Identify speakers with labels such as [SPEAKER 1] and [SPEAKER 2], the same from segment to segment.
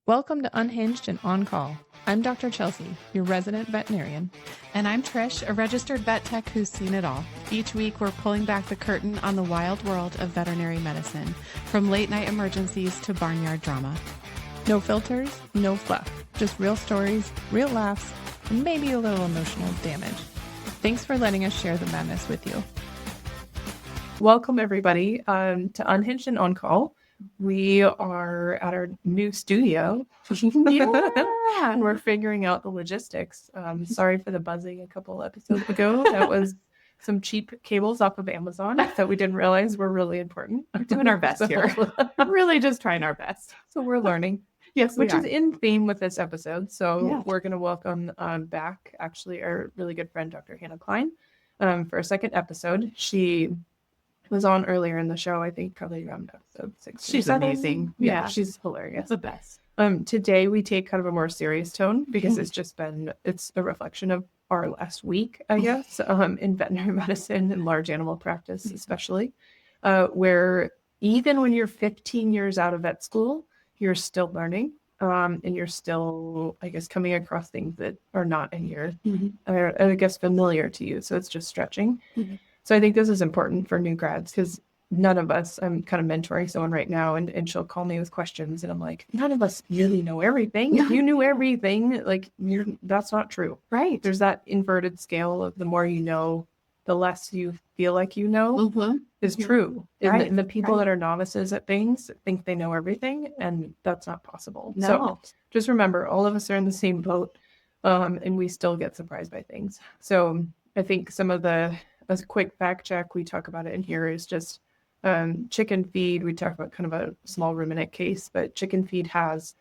[SPEAKER 1] Welcome to Unhinged and On Call. I'm Dr. Chelsea, your resident veterinarian.
[SPEAKER 2] And I'm Trish, a registered vet tech who's seen it all. Each week, we're pulling back the curtain on the wild world of veterinary medicine, from late-night emergencies to barnyard drama.
[SPEAKER 1] No filters, no fluff, just real stories, real laughs, and maybe a little emotional damage. Thanks for letting us share the madness with you. Welcome, everybody, to Unhinged and On Call. We are at our new studio, and we're figuring out the logistics. Sorry for the buzzing a couple episodes ago. That was some cheap cables off of Amazon that we didn't realize were really important.
[SPEAKER 2] We're doing our best here. Really just trying our best.
[SPEAKER 1] So we're learning.
[SPEAKER 2] Yes,
[SPEAKER 1] which is in theme with this episode. So we're going to welcome back, actually, our really good friend, Dr. Hannah Klein, for a second episode. She was on earlier in the show, I think probably around episode 6.
[SPEAKER 2] She's amazing.
[SPEAKER 1] Yeah, she's hilarious.
[SPEAKER 2] The best.
[SPEAKER 1] Today we take kind of a more serious tone because it's a reflection of our last week, I guess, in veterinary medicine and large animal practice, especially, where even when you're 15 years out of vet school, you're still learning, and you're still, I guess, coming across things that are not in your, I guess, familiar to you. So it's just stretching. So I think this is important for new grads because none of us, I'm kind of mentoring someone right now and she'll call me with questions and I'm like, none of us really know everything. If you knew everything, like that's not true.
[SPEAKER 2] Right.
[SPEAKER 1] There's that inverted scale of the more you know, the less you feel like you know is true.
[SPEAKER 2] Right.
[SPEAKER 1] And the people that are novices at things think they know everything, and that's not possible.
[SPEAKER 2] No.
[SPEAKER 1] So just remember, all of us are in the same boat, and we still get surprised by things. So I think some of as a quick fact check, we talk about it in here, is just chicken feed. We talk about kind of a small ruminant case, but chicken feed has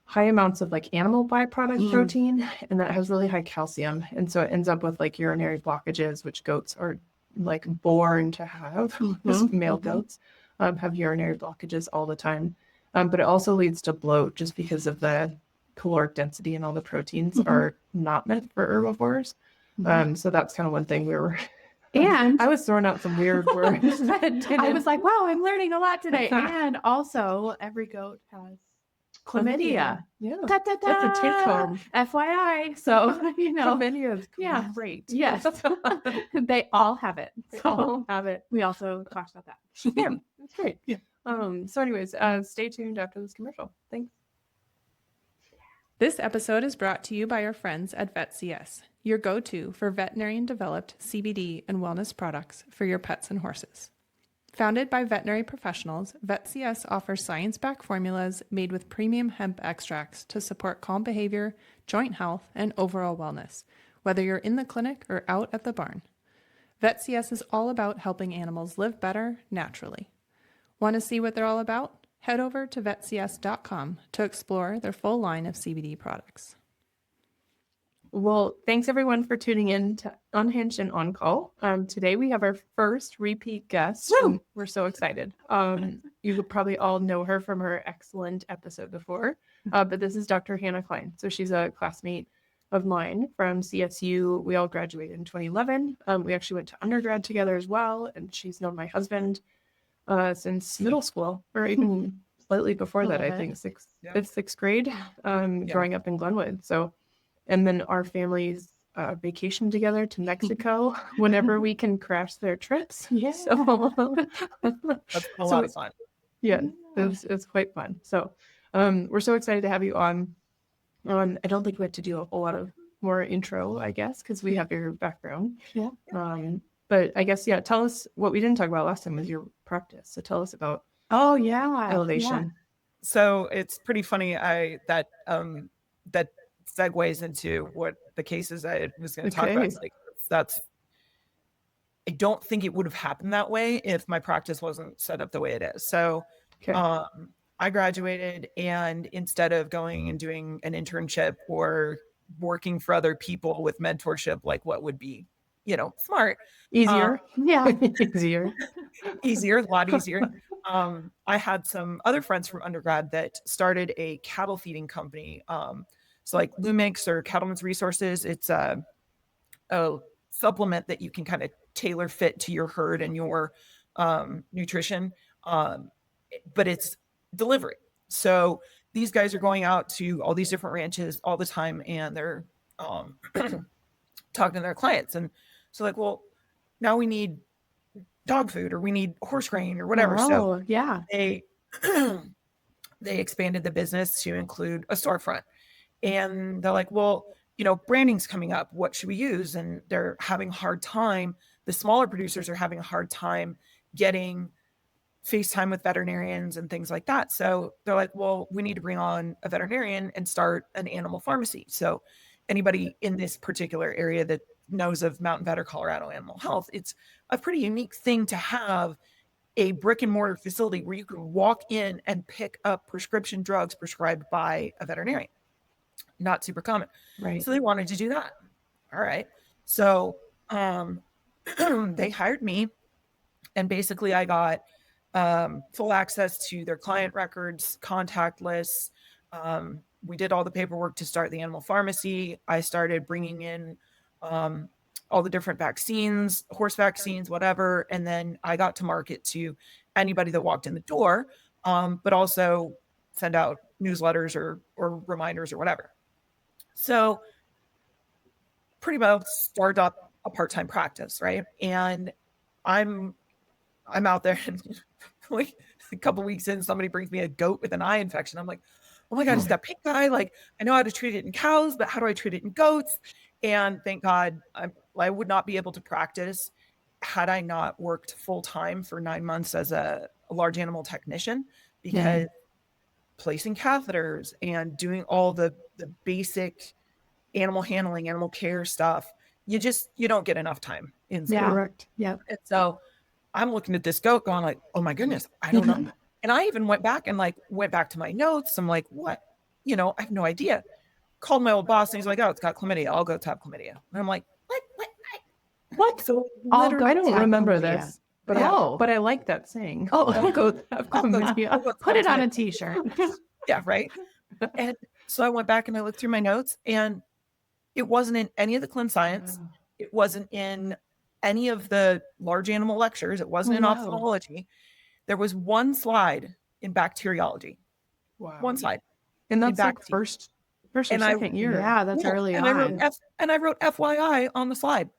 [SPEAKER 1] high amounts of like animal byproduct protein, and that has really high calcium. And so it ends up with like urinary blockages, which goats are like born to have. Male goats have urinary blockages all the time. But it also leads to bloat just because of the caloric density, and all the proteins are not meant for herbivores. So that's kind of one thing we were...
[SPEAKER 2] And
[SPEAKER 1] I was throwing out some weird words.
[SPEAKER 2] I was like, wow, I'm learning a lot today. And also, every goat has chlamydia.
[SPEAKER 1] Yeah.
[SPEAKER 2] That's
[SPEAKER 1] a take home.
[SPEAKER 2] FYI. So,
[SPEAKER 1] Chlamydia is great.
[SPEAKER 2] Yes. They all have it.
[SPEAKER 1] They all have it.
[SPEAKER 2] We also talked about that.
[SPEAKER 1] Yeah, that's great.
[SPEAKER 2] Yeah.
[SPEAKER 1] So anyways, stay tuned after this commercial. Thanks.
[SPEAKER 3] This episode is brought to you by our friends at VetCS, your go-to for veterinarian-developed CBD and wellness products for your pets and horses. Founded by veterinary professionals, VetCS offers science-backed formulas made with premium hemp extracts to support calm behavior, joint health, and overall wellness, whether you're in the clinic or out at the barn. VetCS is all about helping animals live better naturally. Want to see what they're all about? Head over to vetcs.com to explore their full line of CBD products.
[SPEAKER 1] Well, thanks everyone for tuning in to Unhinged and On Call. Today we have our first repeat guest. We're so excited. You could probably all know her from her excellent episode before, but this is Dr. Hannah Klein. So she's a classmate of mine from CSU. We all graduated in 2011. We actually went to undergrad together as well, and she's known my husband since middle school, or even slightly before that, I think sixth grade, growing up in Glenwood. So, and then our families vacation together to Mexico whenever we can crash their trips.
[SPEAKER 2] Yeah.
[SPEAKER 1] So,
[SPEAKER 4] that's a lot of fun.
[SPEAKER 1] Yeah, it's quite fun. So we're so excited to have you on. I don't think we have to do a whole lot of more intro, I guess, because we have your background.
[SPEAKER 2] Yeah.
[SPEAKER 1] But I guess, tell us what we didn't talk about last time was your practice. So tell us about elevation.
[SPEAKER 2] Yeah.
[SPEAKER 4] So it's pretty funny. That segues into what the cases I was going to talk about. Like I don't think it would have happened that way if my practice wasn't set up the way it is. So I graduated, and instead of going and doing an internship or working for other people with mentorship, like what would be, smart,
[SPEAKER 1] easier,
[SPEAKER 4] easier, a lot easier. I had some other friends from undergrad that started a cattle feeding company. So like Lumix or Cattlemen's Resources, it's a supplement that you can kind of tailor fit to your herd and your nutrition, but it's delivery. So these guys are going out to all these different ranches all the time, and they're talking to their clients. And so like, well, now we need dog food, or we need horse grain, or whatever. So
[SPEAKER 1] yeah.
[SPEAKER 4] they expanded the business to include a storefront. And they're like, well, branding's coming up. What should we use? And they're having a hard time. The smaller producers are having a hard time getting FaceTime with veterinarians and things like that. So they're like, well, we need to bring on a veterinarian and start an animal pharmacy. So anybody in this particular area that knows of Mountain Vet or Colorado Animal Health, it's a pretty unique thing to have a brick and mortar facility where you can walk in and pick up prescription drugs prescribed by a veterinarian. Not super common.
[SPEAKER 1] Right.
[SPEAKER 4] So they wanted to do that. All right. So they hired me, and basically I got full access to their client records, contact lists. We did all the paperwork to start the animal pharmacy. I started bringing in all the different vaccines, horse vaccines, whatever. And then I got to market to anybody that walked in the door, but also send out newsletters or reminders or whatever. So pretty much started up a part-time practice, right? And I'm out there, and like a couple weeks in, somebody brings me a goat with an eye infection. I'm like, oh my God, is that pink eye? Like, I know how to treat it in cows, but how do I treat it in goats? And thank God I would not be able to practice had I not worked full-time for 9 months as a large animal technician, because placing catheters and doing all the basic animal handling, animal care stuff, you don't get enough time in school.
[SPEAKER 1] Correct. Yeah.
[SPEAKER 4] And so I'm looking at this goat going like, oh my goodness, I don't know. And I even went back to my notes. I'm like, what? I have no idea. Called my old boss, and he's like, oh, it's got chlamydia. All goats have chlamydia. And I'm like, what? So
[SPEAKER 1] I don't remember this. But
[SPEAKER 2] Oh.
[SPEAKER 1] but I like that saying.
[SPEAKER 2] Oh.
[SPEAKER 1] Goats have chlamydia.
[SPEAKER 2] Put it on a t-shirt.
[SPEAKER 4] Yeah, right. And so I went back and I looked through my notes, and it wasn't in any of the Klein science. It wasn't in any of the large animal lectures. It wasn't in ophthalmology. There was one slide in bacteriology.
[SPEAKER 1] Wow.
[SPEAKER 4] One slide.
[SPEAKER 1] And that's like
[SPEAKER 4] back
[SPEAKER 1] first or
[SPEAKER 4] And
[SPEAKER 1] second year.
[SPEAKER 2] Yeah, that's early
[SPEAKER 4] and
[SPEAKER 2] on.
[SPEAKER 4] I wrote FYI on the slide.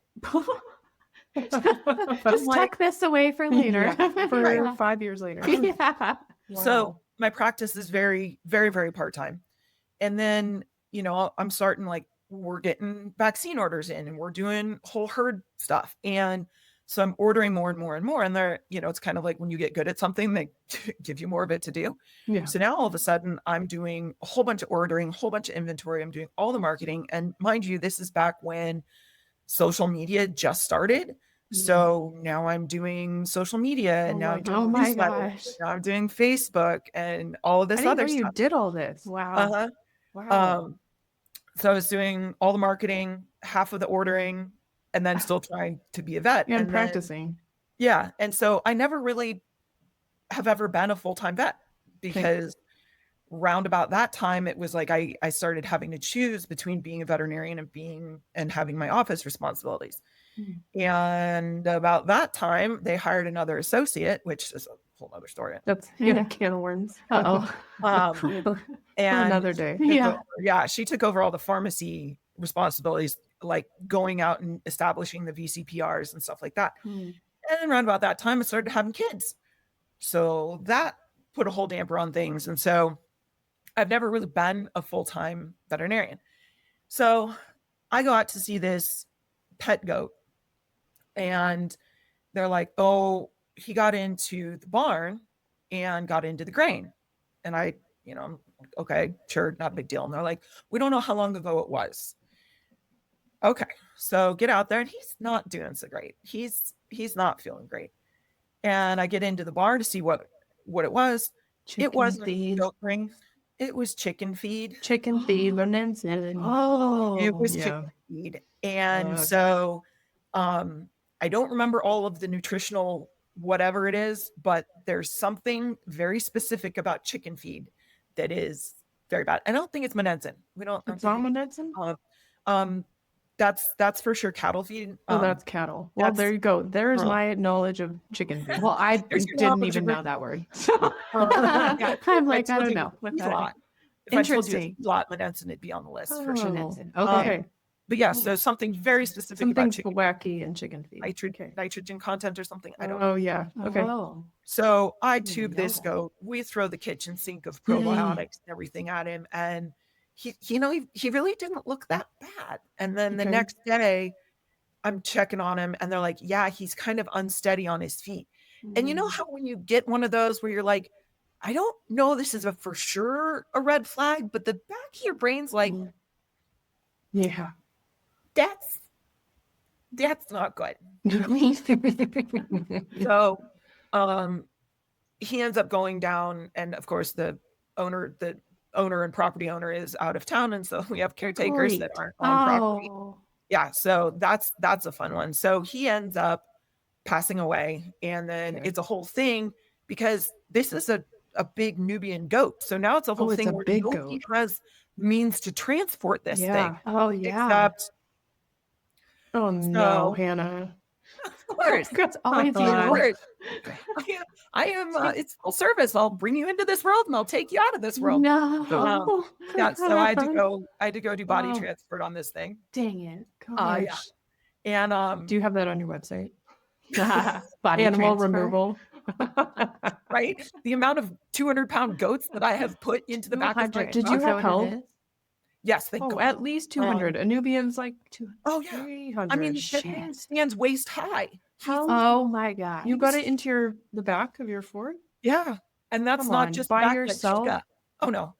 [SPEAKER 2] Just tuck this away for later.
[SPEAKER 1] For 5 years later.
[SPEAKER 2] Yeah.
[SPEAKER 4] So my practice is very, very, very part-time. And then, I'm starting, like, we're getting vaccine orders in, and we're doing whole herd stuff. And so I'm ordering more and more and more. And they're, it's kind of like when you get good at something, they give you more of it to do.
[SPEAKER 1] Yeah.
[SPEAKER 4] So now all of a sudden I'm doing a whole bunch of ordering, a whole bunch of inventory. I'm doing all the marketing. And mind you, this is back when social media just started. So now I'm doing social media, and now I'm doing
[SPEAKER 2] my
[SPEAKER 4] newsletters,
[SPEAKER 2] gosh.
[SPEAKER 4] now I'm doing Facebook and all of this
[SPEAKER 1] I didn't
[SPEAKER 4] other
[SPEAKER 1] know you
[SPEAKER 4] stuff.
[SPEAKER 1] did all this.
[SPEAKER 2] Wow.
[SPEAKER 1] Wow.
[SPEAKER 4] So I was doing all the marketing, half of the ordering, and then still trying to be a vet
[SPEAKER 1] and
[SPEAKER 4] then-
[SPEAKER 1] practicing.
[SPEAKER 4] yeah. And so I never really have ever been a full-time vet, because round about that time, it was like I started having to choose between being a veterinarian and having my office responsibilities. And about that time, they hired another associate, which is a whole other story.
[SPEAKER 1] That's a can of worms.
[SPEAKER 2] Uh-oh.
[SPEAKER 4] And
[SPEAKER 1] Another day.
[SPEAKER 2] Yeah.
[SPEAKER 4] she took over all the pharmacy responsibilities, like going out and establishing the VCPRs and stuff like that. And then around about that time, I started having kids. So that put a whole damper on things. And so I've never really been a full-time veterinarian. So I go out to see this pet goat, and they're like, oh, he got into the barn and got into the grain. And I, I'm like, okay, sure, not a big deal. And they're like, we don't know how long ago it was. Okay, so get out there, and he's not doing so great. He's not feeling great. And I get into the barn to see what it was. It wasn't goat ring. It was chicken feed.
[SPEAKER 1] Chicken feed.
[SPEAKER 2] Oh.
[SPEAKER 4] It was chicken feed. And so I don't remember all of the nutritional whatever it is, but there's something very specific about chicken feed that is very bad. I don't think it's Menensin.
[SPEAKER 1] It's not Menensin?
[SPEAKER 4] That's for sure cattle feed.
[SPEAKER 1] Oh, that's cattle. Well, there you go. There's my knowledge of chicken feed. Well, I didn't even know that word. So.
[SPEAKER 2] I'm like, I don't know.
[SPEAKER 4] He's a lot. If I told you
[SPEAKER 1] Interesting.
[SPEAKER 4] it's lot Monensin, it'd be on the list for sure.
[SPEAKER 1] Okay.
[SPEAKER 4] But yeah, so something very specific about
[SPEAKER 1] Something's
[SPEAKER 4] chicken
[SPEAKER 1] wacky in chicken feed.
[SPEAKER 4] nitrogen content or something. I don't know.
[SPEAKER 1] Oh yeah. Okay.
[SPEAKER 5] Oh.
[SPEAKER 4] So I
[SPEAKER 5] didn't
[SPEAKER 4] tube
[SPEAKER 5] know
[SPEAKER 4] this
[SPEAKER 5] that.
[SPEAKER 4] goat. We throw the kitchen sink of probiotics and everything at him, and he really didn't look that bad. And then the
[SPEAKER 1] Okay.
[SPEAKER 4] next day, I'm checking on him, and they're like, "Yeah, he's kind of unsteady on his feet." And you know how when you get one of those where you're like, "I don't know, this is for sure a red flag," but the back of your brain's like,
[SPEAKER 1] Yeah.
[SPEAKER 4] "That's not good." So, he ends up going down, and of course the owner and property owner is out of town, and so we have caretakers that aren't on property.
[SPEAKER 5] Oh.
[SPEAKER 4] Yeah, so that's a fun one. So he ends up passing away, and then
[SPEAKER 1] Okay.
[SPEAKER 4] it's a whole thing because this is a big Nubian goat. So now it's a whole
[SPEAKER 1] it's
[SPEAKER 4] thing
[SPEAKER 1] a
[SPEAKER 4] where
[SPEAKER 1] big
[SPEAKER 4] nobody
[SPEAKER 1] goat.
[SPEAKER 4] has means to transport this
[SPEAKER 1] Yeah.
[SPEAKER 4] thing.
[SPEAKER 5] Oh yeah.
[SPEAKER 4] Except,
[SPEAKER 1] Oh no,
[SPEAKER 4] So-
[SPEAKER 1] Hannah.
[SPEAKER 4] of course,
[SPEAKER 5] It's always
[SPEAKER 1] Oh,
[SPEAKER 5] you.
[SPEAKER 4] of course. I am it's full service. I'll bring you into this world and I'll take you out of this world.
[SPEAKER 5] No.
[SPEAKER 4] Yeah, so I had to go do body
[SPEAKER 1] Wow.
[SPEAKER 4] transport on this thing.
[SPEAKER 5] Dang it.
[SPEAKER 4] Yeah.
[SPEAKER 1] Gosh.
[SPEAKER 4] And
[SPEAKER 1] Do you have that on your website?
[SPEAKER 5] Body
[SPEAKER 1] Animal
[SPEAKER 5] transfer.
[SPEAKER 1] removal.
[SPEAKER 4] right, the amount of 200-pound goats that I have put into the back of my
[SPEAKER 5] 200.
[SPEAKER 1] Did you
[SPEAKER 5] Is that
[SPEAKER 1] have
[SPEAKER 5] what
[SPEAKER 1] help?
[SPEAKER 5] it is?
[SPEAKER 4] Yes, thank
[SPEAKER 1] Oh,
[SPEAKER 4] God.
[SPEAKER 1] at least 200. A Nubian's like 200.
[SPEAKER 4] Oh yeah.
[SPEAKER 1] 300.
[SPEAKER 4] I mean, the
[SPEAKER 1] Shit.
[SPEAKER 4] thing stands waist high.
[SPEAKER 1] How
[SPEAKER 5] Oh my god.
[SPEAKER 1] you got it into the back of your Ford?
[SPEAKER 4] Yeah, and that's
[SPEAKER 1] Come
[SPEAKER 4] not
[SPEAKER 1] on,
[SPEAKER 4] just
[SPEAKER 1] by
[SPEAKER 4] back that
[SPEAKER 1] yourself?
[SPEAKER 4] she got. Oh no.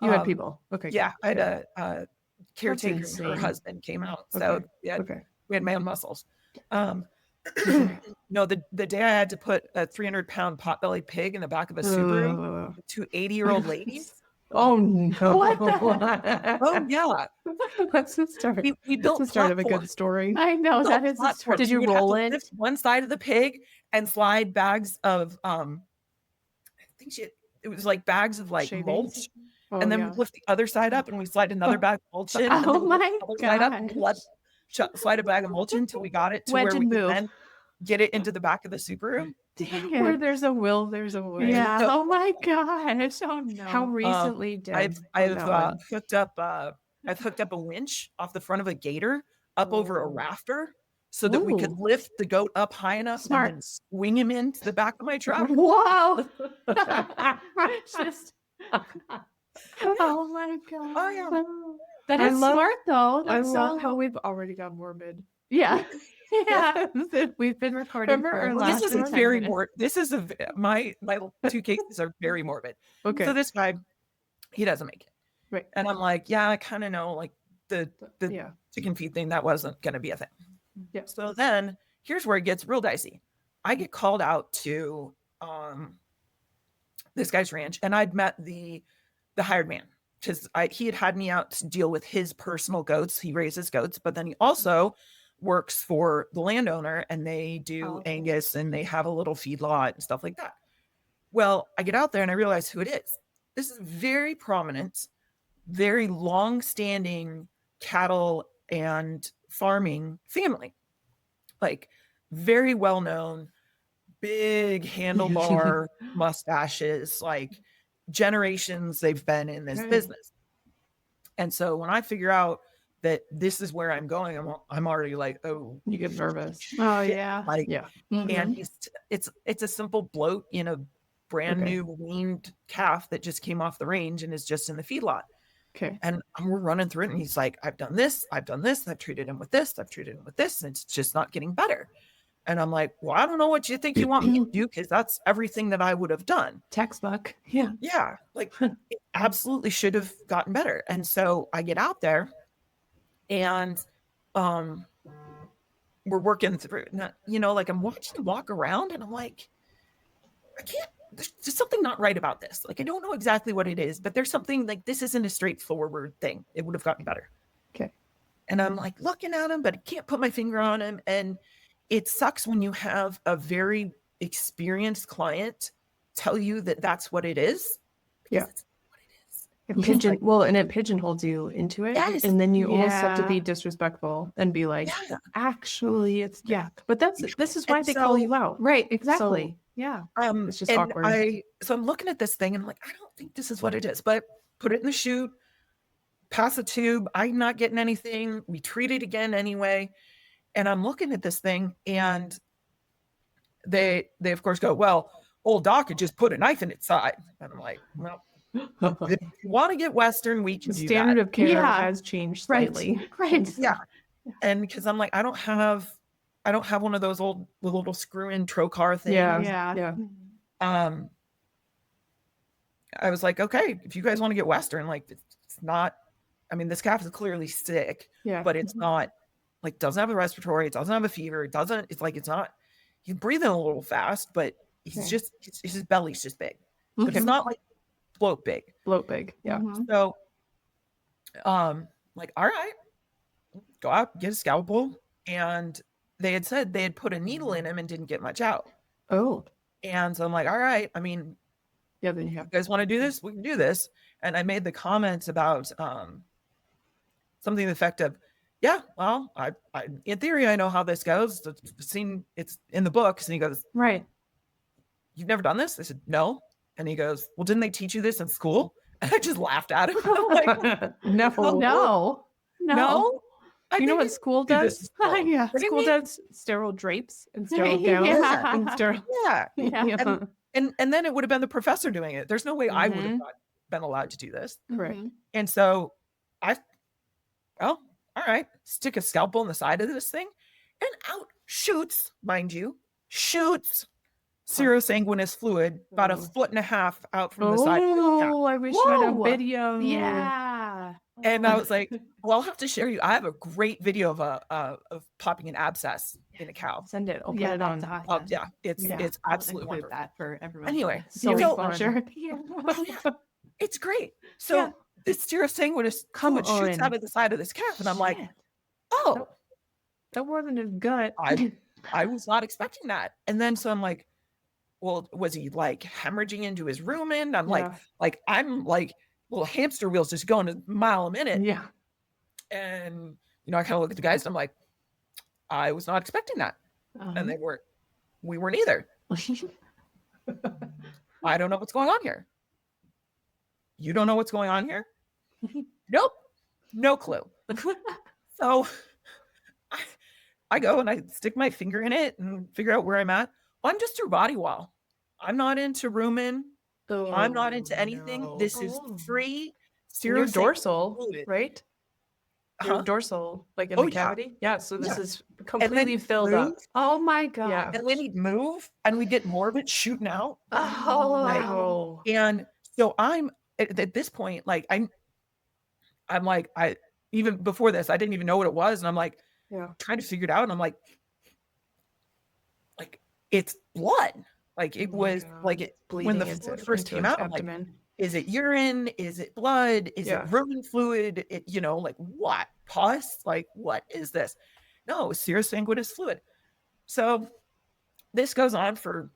[SPEAKER 1] You had
[SPEAKER 4] Um,
[SPEAKER 1] people. Okay.
[SPEAKER 4] Yeah, I had
[SPEAKER 1] good.
[SPEAKER 4] a caretaker. And her
[SPEAKER 1] insane.
[SPEAKER 4] husband came out, so
[SPEAKER 1] Okay.
[SPEAKER 4] yeah,
[SPEAKER 1] Okay.
[SPEAKER 4] we had man muscles. No, the day I had to put a 300-pound potbelly pig in the back of a Subaru, with two 80-year-old ladies.
[SPEAKER 1] Oh no.
[SPEAKER 5] What the
[SPEAKER 4] Oh yeah,
[SPEAKER 1] That's the start.
[SPEAKER 4] we built
[SPEAKER 1] That's the start of a good
[SPEAKER 4] platforms.
[SPEAKER 1] story.
[SPEAKER 5] I know
[SPEAKER 4] Built
[SPEAKER 5] that is.
[SPEAKER 4] platforms.
[SPEAKER 5] Did you
[SPEAKER 4] We'd have
[SPEAKER 5] roll
[SPEAKER 4] to
[SPEAKER 5] it?
[SPEAKER 4] lift one side of the pig and slide bags of I think it was like bags of like
[SPEAKER 1] Shavings?
[SPEAKER 4] mulch,
[SPEAKER 1] Oh,
[SPEAKER 4] and then
[SPEAKER 1] yeah.
[SPEAKER 4] we lift the other side up and we slide another bag of mulch in. and then
[SPEAKER 5] Oh
[SPEAKER 4] we lift
[SPEAKER 5] my
[SPEAKER 4] the other side up and
[SPEAKER 5] gosh.
[SPEAKER 4] slide a bag of mulch in until we got it to
[SPEAKER 5] Wedge
[SPEAKER 4] where we
[SPEAKER 5] and
[SPEAKER 4] could
[SPEAKER 5] move.
[SPEAKER 4] then get it into the back of the Subaru.
[SPEAKER 5] Dang
[SPEAKER 1] Where
[SPEAKER 5] it.
[SPEAKER 1] there's a will, there's a way.
[SPEAKER 5] Yeah.
[SPEAKER 4] So-
[SPEAKER 5] Oh my gosh. Oh no.
[SPEAKER 1] How recently did
[SPEAKER 4] I've
[SPEAKER 1] that one?
[SPEAKER 4] hooked up a winch off the front of a gator up over a
[SPEAKER 1] Oh.
[SPEAKER 4] rafter so that we could
[SPEAKER 5] Ooh.
[SPEAKER 4] lift the goat up high enough
[SPEAKER 5] Smart.
[SPEAKER 4] and then swing him into the back of my truck.
[SPEAKER 5] Whoa. Just. Oh my god.
[SPEAKER 4] Oh, yeah.
[SPEAKER 5] That
[SPEAKER 1] I
[SPEAKER 5] is
[SPEAKER 1] love-
[SPEAKER 5] smart though.
[SPEAKER 1] I
[SPEAKER 5] That's
[SPEAKER 1] love
[SPEAKER 5] so-
[SPEAKER 1] how we've already got morbid.
[SPEAKER 5] Yeah. Yeah. We've been recording.
[SPEAKER 1] Remember
[SPEAKER 5] for
[SPEAKER 1] our
[SPEAKER 5] the
[SPEAKER 1] last
[SPEAKER 4] This
[SPEAKER 5] last
[SPEAKER 4] is
[SPEAKER 5] 10
[SPEAKER 4] very
[SPEAKER 5] minutes.
[SPEAKER 4] morbid. This is my two cases are very morbid.
[SPEAKER 1] Okay.
[SPEAKER 4] So this guy, he doesn't make it.
[SPEAKER 1] Right.
[SPEAKER 4] And I'm like, yeah, I kind of know like the
[SPEAKER 1] Yeah.
[SPEAKER 4] chicken feed thing, that wasn't going to be a thing.
[SPEAKER 1] Yeah.
[SPEAKER 4] So then here's where it gets real dicey. I get called out to this guy's ranch, and I'd met the hired man because he had me out to deal with his personal goats. He raises goats, but then he also works for the landowner, and they do
[SPEAKER 5] Oh.
[SPEAKER 4] Angus, and they have a little feedlot and stuff like that. Well, I get out there and I realize who it is. This is very prominent, very long-standing cattle and farming family, like very well known, big handlebar mustaches, like generations they've been in this
[SPEAKER 1] Right.
[SPEAKER 4] business. And so when I figure out that this is where I'm going, I'm already like, oh,
[SPEAKER 1] You get nervous.
[SPEAKER 5] Oh
[SPEAKER 4] shit.
[SPEAKER 5] yeah.
[SPEAKER 4] Like,
[SPEAKER 1] Yeah.
[SPEAKER 4] and it's a simple bloat in a brand
[SPEAKER 1] Okay.
[SPEAKER 4] new weaned calf that just came off the range and is just in the feedlot.
[SPEAKER 1] Okay.
[SPEAKER 4] And we're running through it, and he's like, I've done this, I've treated him with this, I've treated him with this, and it's just not getting better. And I'm like, well, I don't know what you think you want me to do, because that's everything that I would have done.
[SPEAKER 1] Textbook. Yeah.
[SPEAKER 4] Yeah, like it absolutely should have gotten better. And so I get out there, and we're working through, like I'm watching him walk around, and I'm like, I can't. There's something not right about this. Like, I don't know exactly what it is, but there's something like this isn't a straightforward thing. It would have gotten better.
[SPEAKER 1] Okay.
[SPEAKER 4] And I'm like looking at him, but I can't put my finger on him. And it sucks when you have a very experienced client tell you that that's what it is.
[SPEAKER 1] Yeah.
[SPEAKER 4] because it's what it is.
[SPEAKER 1] And it pigeonholes you into it.
[SPEAKER 4] Yes.
[SPEAKER 1] And then you almost have to
[SPEAKER 5] Yeah.
[SPEAKER 1] be disrespectful and be like,
[SPEAKER 4] Yeah.
[SPEAKER 1] actually, it's but this is why
[SPEAKER 4] And
[SPEAKER 1] they call
[SPEAKER 4] so-
[SPEAKER 1] you out.
[SPEAKER 5] Right. Exactly.
[SPEAKER 1] Yeah. It's just
[SPEAKER 4] and
[SPEAKER 1] awkward.
[SPEAKER 4] so I'm looking at this thing, and I'm like, I don't think this is what it is, but put it in the chute, pass the tube. I'm not getting anything. We treat it again anyway. And I'm looking at this thing, and they of course go, well, old Doc had just put a knife in its side. And I'm like, well, if you want to get Western, we can do
[SPEAKER 1] Standard
[SPEAKER 4] that.
[SPEAKER 1] of care
[SPEAKER 5] Yeah.
[SPEAKER 1] has changed slightly.
[SPEAKER 5] Right.
[SPEAKER 4] Yeah. And because I'm like, I don't have one of those old little screw-in trocar things.
[SPEAKER 1] Yeah.
[SPEAKER 4] I was like, okay, if you guys want to get Western, like it's not, I mean, this calf is clearly sick,
[SPEAKER 1] Yeah.
[SPEAKER 4] but it's not like, doesn't have a respiratory, it doesn't have a fever, it's not, he's breathing a little fast, but he's just, his belly's just big, but
[SPEAKER 1] Okay.
[SPEAKER 4] it's not like bloat big.
[SPEAKER 1] Bloat big. Yeah.
[SPEAKER 4] So, like, all right, go out, get a scalpel. And they had said they had put a needle in him and didn't get much out.
[SPEAKER 1] Oh.
[SPEAKER 4] And so I'm like, all right, I mean,
[SPEAKER 1] Yeah. Then you
[SPEAKER 4] you
[SPEAKER 1] have.
[SPEAKER 4] guys want to do this? We can do this. And I made the comments about something to the effect of, yeah, well, I in theory, I know how this goes. It's in the books. And he goes,
[SPEAKER 5] Right.
[SPEAKER 4] you've never done this? I said, no. And he goes, well, didn't they teach you this in school? And I just laughed at him. I'm like,
[SPEAKER 1] No.
[SPEAKER 4] no.
[SPEAKER 1] You know what school does?
[SPEAKER 5] Yeah.
[SPEAKER 4] What do you
[SPEAKER 1] School
[SPEAKER 4] mean?
[SPEAKER 1] does sterile drapes and sterile
[SPEAKER 5] Yeah.
[SPEAKER 1] gowns and sterile.
[SPEAKER 4] Yeah.
[SPEAKER 1] Yeah.
[SPEAKER 4] And then it would have been the professor doing it. There's no way I would have
[SPEAKER 1] Mhm.
[SPEAKER 4] not been allowed to do this.
[SPEAKER 1] Correct.
[SPEAKER 4] And so well, all right, stick a scalpel in the side of this thing, and out shoots, mind you, serosanguinous fluid about a foot and a half out from the side.
[SPEAKER 1] Oh, I wish you had a
[SPEAKER 5] Whoa.
[SPEAKER 1] video.
[SPEAKER 5] Yeah.
[SPEAKER 4] And I was like, well, I'll have to share you. I have a great video of popping an abscess in a cow.
[SPEAKER 1] Send it. I'll put
[SPEAKER 5] Yeah,
[SPEAKER 1] it on.
[SPEAKER 5] that's
[SPEAKER 4] Oh,
[SPEAKER 5] awesome.
[SPEAKER 4] yeah, it's
[SPEAKER 5] Yeah,
[SPEAKER 4] it's
[SPEAKER 5] I'll
[SPEAKER 4] absolutely
[SPEAKER 5] include
[SPEAKER 4] wonderful.
[SPEAKER 5] that for everyone.
[SPEAKER 4] Anyway,
[SPEAKER 1] So
[SPEAKER 4] so
[SPEAKER 1] fun.
[SPEAKER 5] Sure.
[SPEAKER 4] oh, yeah, it's great. So
[SPEAKER 5] Yeah.
[SPEAKER 4] this serosanguinous
[SPEAKER 1] Come
[SPEAKER 4] fluid shoots
[SPEAKER 1] on.
[SPEAKER 4] out of the side of this calf, and I'm like,
[SPEAKER 5] Shit.
[SPEAKER 4] oh,
[SPEAKER 1] That wasn't his gut.
[SPEAKER 4] I was not expecting that. And then so I'm like, well, was he like hemorrhaging into his rumen? I'm I'm like little hamster wheels just going a mile a minute.
[SPEAKER 1] Yeah.
[SPEAKER 4] And I kind of look at the guys and I'm like, I was not expecting that. And we weren't either. I don't know what's going on here. You don't know what's going on here? Nope. No clue. So I go and I stick my finger in it and figure out where I'm at. Well, I'm just through body wall. I'm not into rumen. I'm not into anything. This is free.
[SPEAKER 1] Your
[SPEAKER 4] serosanguinous
[SPEAKER 1] dorsal,
[SPEAKER 4] fluid.
[SPEAKER 1] right? Your
[SPEAKER 4] Uh-huh.
[SPEAKER 1] dorsal, like in
[SPEAKER 4] Oh,
[SPEAKER 1] the
[SPEAKER 4] yeah.
[SPEAKER 1] cavity. Yeah. So this
[SPEAKER 4] Yeah.
[SPEAKER 1] is
[SPEAKER 4] And then
[SPEAKER 1] completely
[SPEAKER 4] he'd
[SPEAKER 1] filled up.
[SPEAKER 4] move,
[SPEAKER 5] Oh my god.
[SPEAKER 1] Yeah.
[SPEAKER 4] and then he'd move, and we'd get more of it shooting out.
[SPEAKER 5] Oh
[SPEAKER 1] Wow.
[SPEAKER 4] And so I'm at this point, like I'm like, I even before this, I didn't even know what it was, and I'm like
[SPEAKER 1] Yeah.
[SPEAKER 4] trying to figure it out, and I'm like it's blood. Like it
[SPEAKER 1] Oh my
[SPEAKER 4] was
[SPEAKER 1] God.
[SPEAKER 4] like it when the
[SPEAKER 1] Bleeding
[SPEAKER 4] fluid
[SPEAKER 1] into
[SPEAKER 4] first
[SPEAKER 1] his
[SPEAKER 4] came out. I'm like,
[SPEAKER 1] abdomen.
[SPEAKER 4] is it urine? Is it blood? Is
[SPEAKER 1] Yeah.
[SPEAKER 4] it rumen fluid? Like what? Pus? Like what is this? No, it's serosanguinous fluid. So this goes on for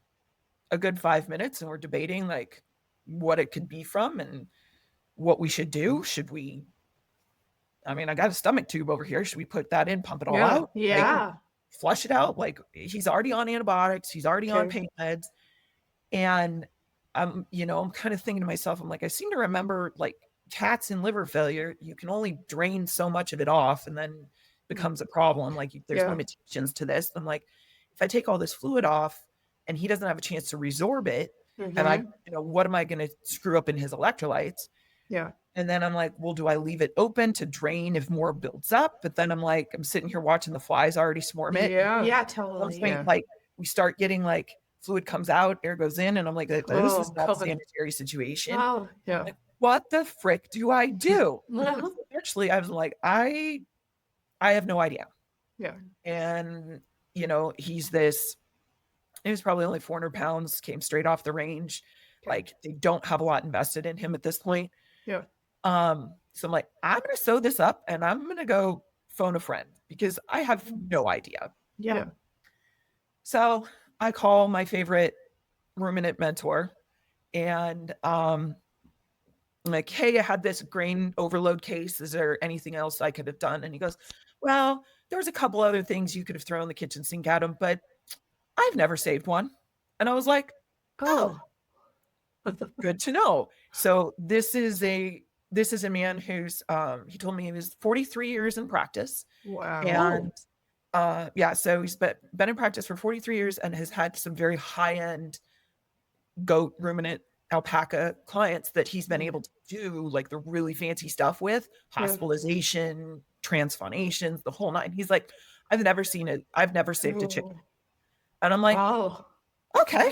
[SPEAKER 4] a good 5 minutes, and we're debating like what it could be from and what we should do. Should we? I mean, I got a stomach tube over here. Should we put that in, pump it all
[SPEAKER 1] Yeah.
[SPEAKER 4] out? Like,
[SPEAKER 5] Yeah.
[SPEAKER 4] flush it out? Like he's already on antibiotics. He's already on
[SPEAKER 1] Okay.
[SPEAKER 4] pain meds. And I'm kind of thinking to myself, I'm like, I seem to remember like cats in liver failure, you can only drain so much of it off and then becomes a problem. Like there's
[SPEAKER 1] Yeah.
[SPEAKER 4] limitations to this. I'm like, if I take all this fluid off and he doesn't have a chance to resorb it, and I, what am I going to screw up in his electrolytes?
[SPEAKER 1] Yeah.
[SPEAKER 4] And then I'm like, well, do I leave it open to drain if more builds up? But then I'm like, I'm sitting here watching the flies already swarm it.
[SPEAKER 1] Yeah.
[SPEAKER 5] Yeah,
[SPEAKER 4] At
[SPEAKER 5] totally.
[SPEAKER 4] one point,
[SPEAKER 1] Yeah.
[SPEAKER 4] like we start getting like fluid comes out, air goes in, and I'm like, this is
[SPEAKER 1] Oh,
[SPEAKER 4] not a
[SPEAKER 1] covered.
[SPEAKER 4] sanitary situation.
[SPEAKER 5] Wow.
[SPEAKER 1] Yeah.
[SPEAKER 4] What the frick do I do?
[SPEAKER 5] Well,
[SPEAKER 4] Eventually, I was like, I have no idea.
[SPEAKER 1] Yeah.
[SPEAKER 4] And he's this. He was probably only 400 pounds. Came straight off the range. Like they don't have a lot invested in him at this point.
[SPEAKER 1] Yeah.
[SPEAKER 4] So I'm like, I'm gonna sew this up, and I'm gonna go phone a friend because I have no idea.
[SPEAKER 5] yeah.
[SPEAKER 4] So I call my favorite ruminant mentor, and I'm like, hey, I had this grain overload case. Is there anything else I could have done? And he goes, well, there's a couple other things you could have thrown the kitchen sink at him, but I've never saved one. And I was like, oh, good to know. So this is a this is a man who's he told me he was 43 years in practice.
[SPEAKER 1] Wow.
[SPEAKER 4] And so he's been in practice for 43 years and has had some very high-end goat, ruminant, alpaca clients that he's been able to do like the really fancy stuff with, hospitalization, transfonations, the whole nine. He's like, I've never saved a chicken. And I'm like,
[SPEAKER 1] oh,
[SPEAKER 4] okay,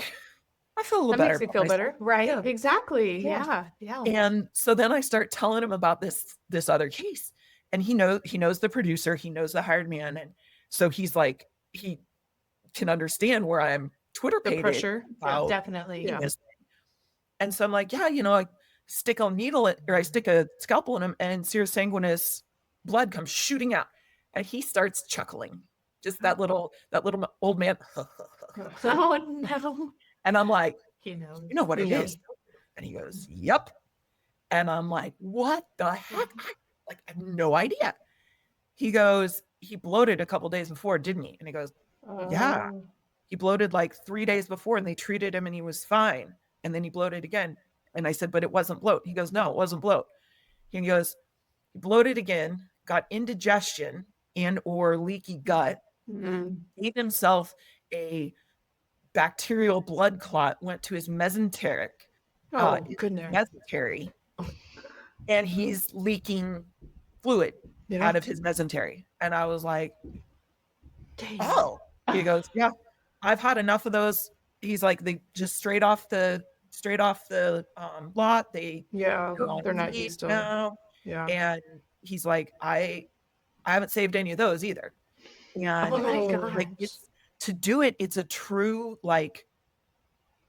[SPEAKER 4] I feel a little
[SPEAKER 1] that
[SPEAKER 4] better.
[SPEAKER 1] makes me feel better.
[SPEAKER 5] Right.
[SPEAKER 1] Yeah.
[SPEAKER 5] Exactly.
[SPEAKER 4] Yeah.
[SPEAKER 5] Yeah.
[SPEAKER 4] And so then I start telling him about this other case, and he knows the producer, he knows the hired man, and so he's like, he can understand where I'm Twitter
[SPEAKER 1] The
[SPEAKER 4] pated
[SPEAKER 1] pressure.
[SPEAKER 4] about
[SPEAKER 5] Definitely.
[SPEAKER 4] this. And so I'm like, yeah, I stick I stick a scalpel in him, and serous sanguineous blood comes shooting out, and he starts chuckling, just that little old man.
[SPEAKER 5] Oh no.
[SPEAKER 4] And I'm like,
[SPEAKER 5] He knows.
[SPEAKER 4] you know what
[SPEAKER 1] He
[SPEAKER 4] it
[SPEAKER 1] knows.
[SPEAKER 4] is? And he goes, yep. And I'm like, what the heck? I have no idea. He goes, he bloated a couple days before, didn't he? And he goes, yeah. He bloated like 3 days before, and they treated him and he was fine. And then he bloated again. And I said, but it wasn't bloat. He goes, no, it wasn't bloat. He goes, he bloated again, got indigestion and or leaky gut, gave himself a bacterial blood clot, went to his mesenteric,
[SPEAKER 1] Oh, goodness.
[SPEAKER 4] mesentery, and he's leaking fluid out of his mesentery. And I was like, oh. He goes, yeah, I've had enough of those. He's like, they just straight off the lot. They
[SPEAKER 1] They're not used to it.
[SPEAKER 4] now.
[SPEAKER 1] Yeah.
[SPEAKER 4] And he's like, I haven't saved any of those either. And
[SPEAKER 5] Oh my gosh.
[SPEAKER 4] like to do it, it's a true like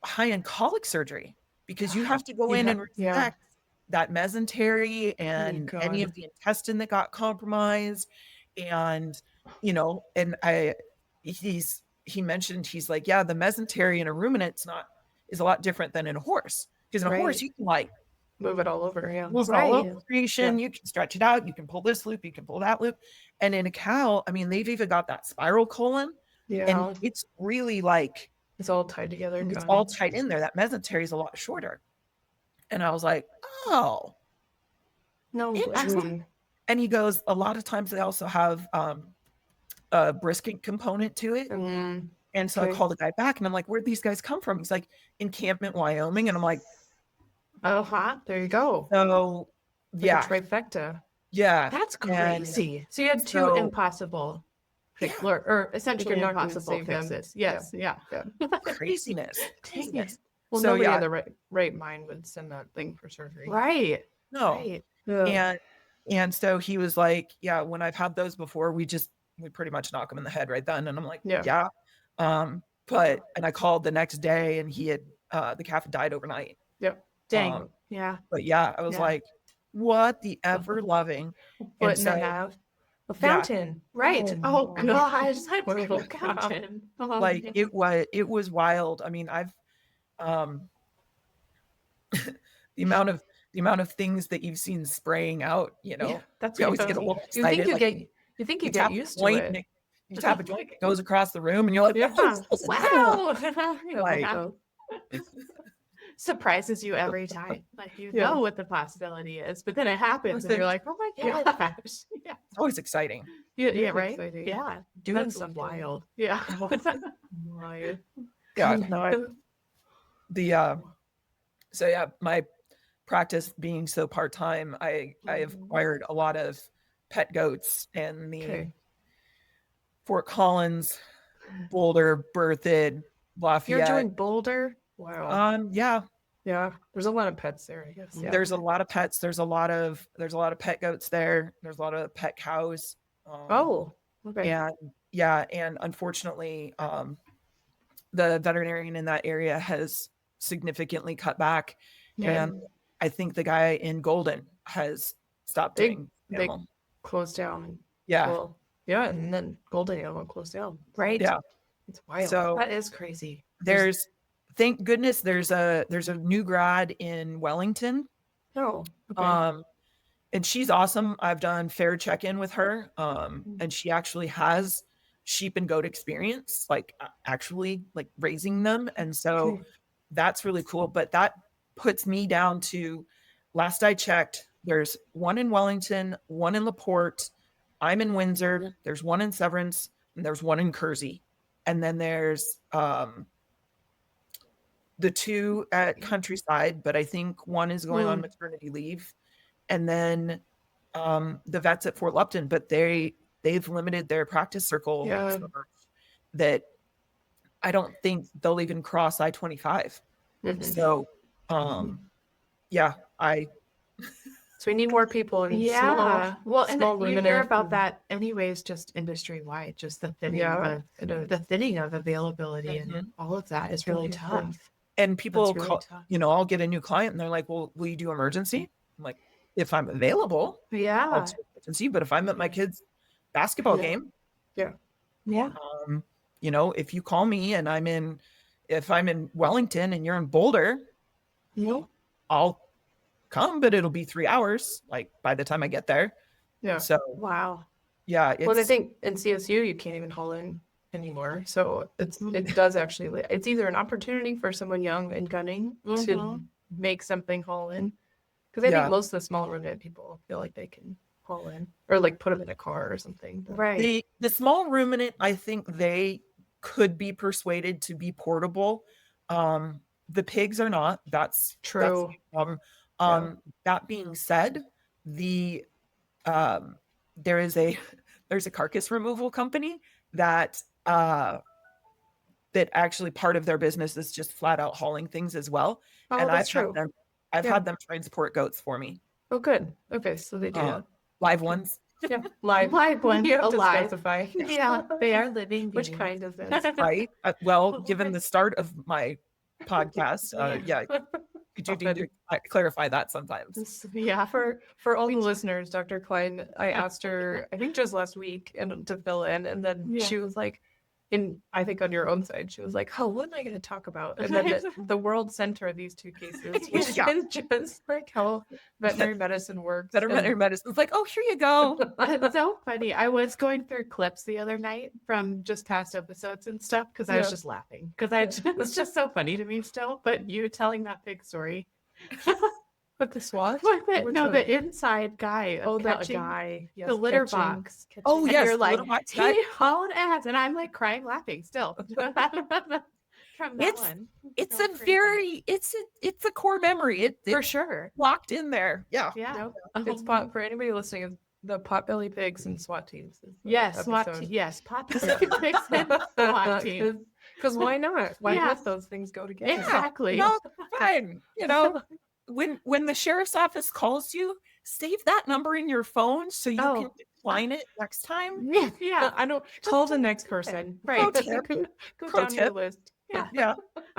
[SPEAKER 4] high-end colic surgery, because you have to go in and resect that mesentery and any of the intestine that got compromised. And and he mentioned, he's like, yeah, the mesentery in a ruminant is a lot different than in a horse, because in a horse you can like
[SPEAKER 1] move it all over. Yeah.
[SPEAKER 4] move it all over creation. You can stretch it out, you can pull this loop, you can pull that loop. And in a cow, I mean, they've even got that spiral colon, and it's really like
[SPEAKER 1] it's all tied together.
[SPEAKER 4] it's all tight in there. That mesentery is a lot shorter. And I was like, oh,
[SPEAKER 5] No.
[SPEAKER 4] interesting. And he goes, a lot of times they also have a brisket component to it. And so I called the guy back and I'm like, where'd these guys come from? He's like, Encampment, Wyoming. And I'm like,
[SPEAKER 1] there you go.
[SPEAKER 4] so
[SPEAKER 1] Like a trifecta.
[SPEAKER 4] Yeah.
[SPEAKER 5] That's crazy.
[SPEAKER 1] So you had two impossible or essentially
[SPEAKER 5] You're not gonna
[SPEAKER 1] impossible
[SPEAKER 5] save them.
[SPEAKER 1] fixes. Yes. Yeah.
[SPEAKER 4] Craziness.
[SPEAKER 1] Well,
[SPEAKER 4] So,
[SPEAKER 1] nobody in the right mind would send that thing for surgery.
[SPEAKER 5] Right.
[SPEAKER 4] No.
[SPEAKER 5] Right.
[SPEAKER 4] And so he was like, yeah, when I've had those before, we pretty much knock him in the head right then. And I'm like, yeah. And I called the next day, and he had the calf had died overnight.
[SPEAKER 1] Yep.
[SPEAKER 5] Dang. Yeah.
[SPEAKER 4] But yeah, I was like, what the ever loving.
[SPEAKER 1] But
[SPEAKER 4] And so-
[SPEAKER 1] have a fountain.
[SPEAKER 5] Right.
[SPEAKER 1] Oh,
[SPEAKER 5] Oh gosh. I was a fountain.
[SPEAKER 4] like it was wild. I mean, I've the amount of things that you've seen spraying out,
[SPEAKER 1] That's
[SPEAKER 4] you
[SPEAKER 1] what
[SPEAKER 4] always get a little
[SPEAKER 1] you think
[SPEAKER 4] excited.
[SPEAKER 1] you think you
[SPEAKER 4] tap
[SPEAKER 1] get used
[SPEAKER 4] a
[SPEAKER 1] to
[SPEAKER 4] joint
[SPEAKER 1] it.
[SPEAKER 4] and you tap a joint, it goes across the room, and you're like,
[SPEAKER 5] Wow.
[SPEAKER 4] Like-
[SPEAKER 5] Surprises you every time. Like you know what the possibility is, but then it happens and
[SPEAKER 4] Listen,
[SPEAKER 5] you're like, oh my
[SPEAKER 1] yeah.
[SPEAKER 5] gosh. Yeah.
[SPEAKER 4] it's always exciting.
[SPEAKER 5] Yeah, right.
[SPEAKER 1] Exciting.
[SPEAKER 5] Yeah.
[SPEAKER 1] Doing
[SPEAKER 5] That's
[SPEAKER 1] something.
[SPEAKER 5] wild.
[SPEAKER 1] Yeah. Wild.
[SPEAKER 4] God.
[SPEAKER 1] No,
[SPEAKER 4] So yeah, my practice being so part-time, I have acquired a lot of pet goats, and the Fort Collins, Boulder, Berthoud, Lafayette.
[SPEAKER 5] You're doing Boulder?
[SPEAKER 1] wow.
[SPEAKER 4] Yeah,
[SPEAKER 1] Yeah. There's a lot of pets there, I guess. Yeah.
[SPEAKER 4] there's a lot of pets. There's a lot of pet goats there. There's a lot of pet cows.
[SPEAKER 1] Oh. Okay.
[SPEAKER 4] And unfortunately, the veterinarian in that area has significantly cut back, and I think the guy in Golden has stopped doing animal.
[SPEAKER 1] Closed down.
[SPEAKER 4] Yeah.
[SPEAKER 1] Well, yeah, and then Golden Animal closed down.
[SPEAKER 5] Right?
[SPEAKER 4] Yeah.
[SPEAKER 1] It's wild.
[SPEAKER 4] So
[SPEAKER 5] That is crazy.
[SPEAKER 4] thank goodness there's a new grad in Wellington.
[SPEAKER 1] oh, okay.
[SPEAKER 4] And she's awesome. I've done fair check-in with her. And she actually has sheep and goat experience, like actually like raising them. And so that's really cool. But that puts me down to, last I checked, there's one in Wellington, one in LaPorte. I'm in Windsor. There's one in Severance, and there's one in Kersey. And then there's the two at Countryside, but I think one is going on maternity leave. And then the vets at Fort Lupton, but they've limited their practice circle so much that I don't think they'll even cross I-25. So, yeah,
[SPEAKER 1] So we need more people in
[SPEAKER 5] Yeah. Well, and
[SPEAKER 1] small
[SPEAKER 5] you hear
[SPEAKER 1] ruminant.
[SPEAKER 5] about that anyways, just industry wide, just the thinning of availability and all of that is really tough.
[SPEAKER 4] and people
[SPEAKER 5] That's really
[SPEAKER 4] call,
[SPEAKER 5] tough.
[SPEAKER 4] I'll get a new client and they're like, well, will you do emergency? I'm like, if I'm available, I'll
[SPEAKER 5] Yeah.
[SPEAKER 4] do emergency. But if I'm at my kid's basketball game,
[SPEAKER 5] Yeah.
[SPEAKER 4] if you call me and if I'm in Wellington and you're in Boulder, I'll come, but it'll be 3 hours, like by the time I get there.
[SPEAKER 1] Yeah.
[SPEAKER 4] So
[SPEAKER 5] Wow.
[SPEAKER 4] yeah.
[SPEAKER 1] Well, I think in CSU you can't even haul in anymore. So it does actually. It's either an opportunity for someone young and gunning to make something haul in, because I think most of the small ruminant people feel like they can haul in or like put them in a car or something.
[SPEAKER 5] Right.
[SPEAKER 4] The small ruminant, I think they could be persuaded to be portable. The pigs are not. That's
[SPEAKER 1] True.
[SPEAKER 4] That's the problem. That being said, there's a carcass removal company that actually part of their business is just flat out hauling things as well.
[SPEAKER 1] Oh,
[SPEAKER 4] and
[SPEAKER 1] that's true.
[SPEAKER 4] I've had them transport goats for me.
[SPEAKER 1] Oh, good. Okay, so they do that.
[SPEAKER 4] Live ones.
[SPEAKER 1] Yeah, live
[SPEAKER 5] ones,
[SPEAKER 1] You have to
[SPEAKER 5] alive.
[SPEAKER 1] specify.
[SPEAKER 5] Yeah, they are living.
[SPEAKER 1] Which
[SPEAKER 5] beings.
[SPEAKER 1] kind is this?
[SPEAKER 4] Right. Well, given the start of my podcast, could you do clarify that sometimes?
[SPEAKER 1] Yeah, for all the listeners, Dr. Klein, I asked her, I think just last week, and to fill in, and then she was like, I think on your own side, she was like, "Oh, what am I going to talk about?" And then the world center of these two cases, which is just like how veterinary medicine works.
[SPEAKER 4] Veterinary medicine. It's like, oh, here you go.
[SPEAKER 5] It's so funny. I was going through clips the other night from just past episodes and stuff because I was just laughing because it's just so funny to me still. But you telling that big story.
[SPEAKER 1] But the SWAT?
[SPEAKER 5] The inside guy.
[SPEAKER 1] Oh, that
[SPEAKER 5] catching
[SPEAKER 1] guy. Yes,
[SPEAKER 5] the litter
[SPEAKER 1] catching.
[SPEAKER 5] box.
[SPEAKER 4] Oh,
[SPEAKER 5] And
[SPEAKER 4] yes.
[SPEAKER 5] you're
[SPEAKER 4] the
[SPEAKER 5] like,
[SPEAKER 4] little box guy.
[SPEAKER 5] he hauled ass. And I'm like crying, laughing still. From that one.
[SPEAKER 4] It's
[SPEAKER 5] So
[SPEAKER 4] a
[SPEAKER 5] crazy.
[SPEAKER 4] very, it's a core memory.
[SPEAKER 5] For
[SPEAKER 4] It's
[SPEAKER 5] sure.
[SPEAKER 4] locked in there. Yeah.
[SPEAKER 5] Yeah.
[SPEAKER 1] It's pot for anybody listening. It's the potbelly pigs and SWAT teams. is the
[SPEAKER 5] Yes, SWAT
[SPEAKER 1] episode.
[SPEAKER 5] yes, pop SWAT team.
[SPEAKER 1] Because why not? Why
[SPEAKER 5] Yeah.
[SPEAKER 1] not those things go together?
[SPEAKER 5] Exactly.
[SPEAKER 4] No, fine. When the sheriff's office calls you, save that number in your phone so you can decline it next time.
[SPEAKER 5] Yeah.
[SPEAKER 1] I don't call the next person.
[SPEAKER 5] Right.
[SPEAKER 4] Pro tip.
[SPEAKER 1] Go
[SPEAKER 4] Pro
[SPEAKER 1] down your
[SPEAKER 4] tip.
[SPEAKER 1] list.
[SPEAKER 4] Yeah.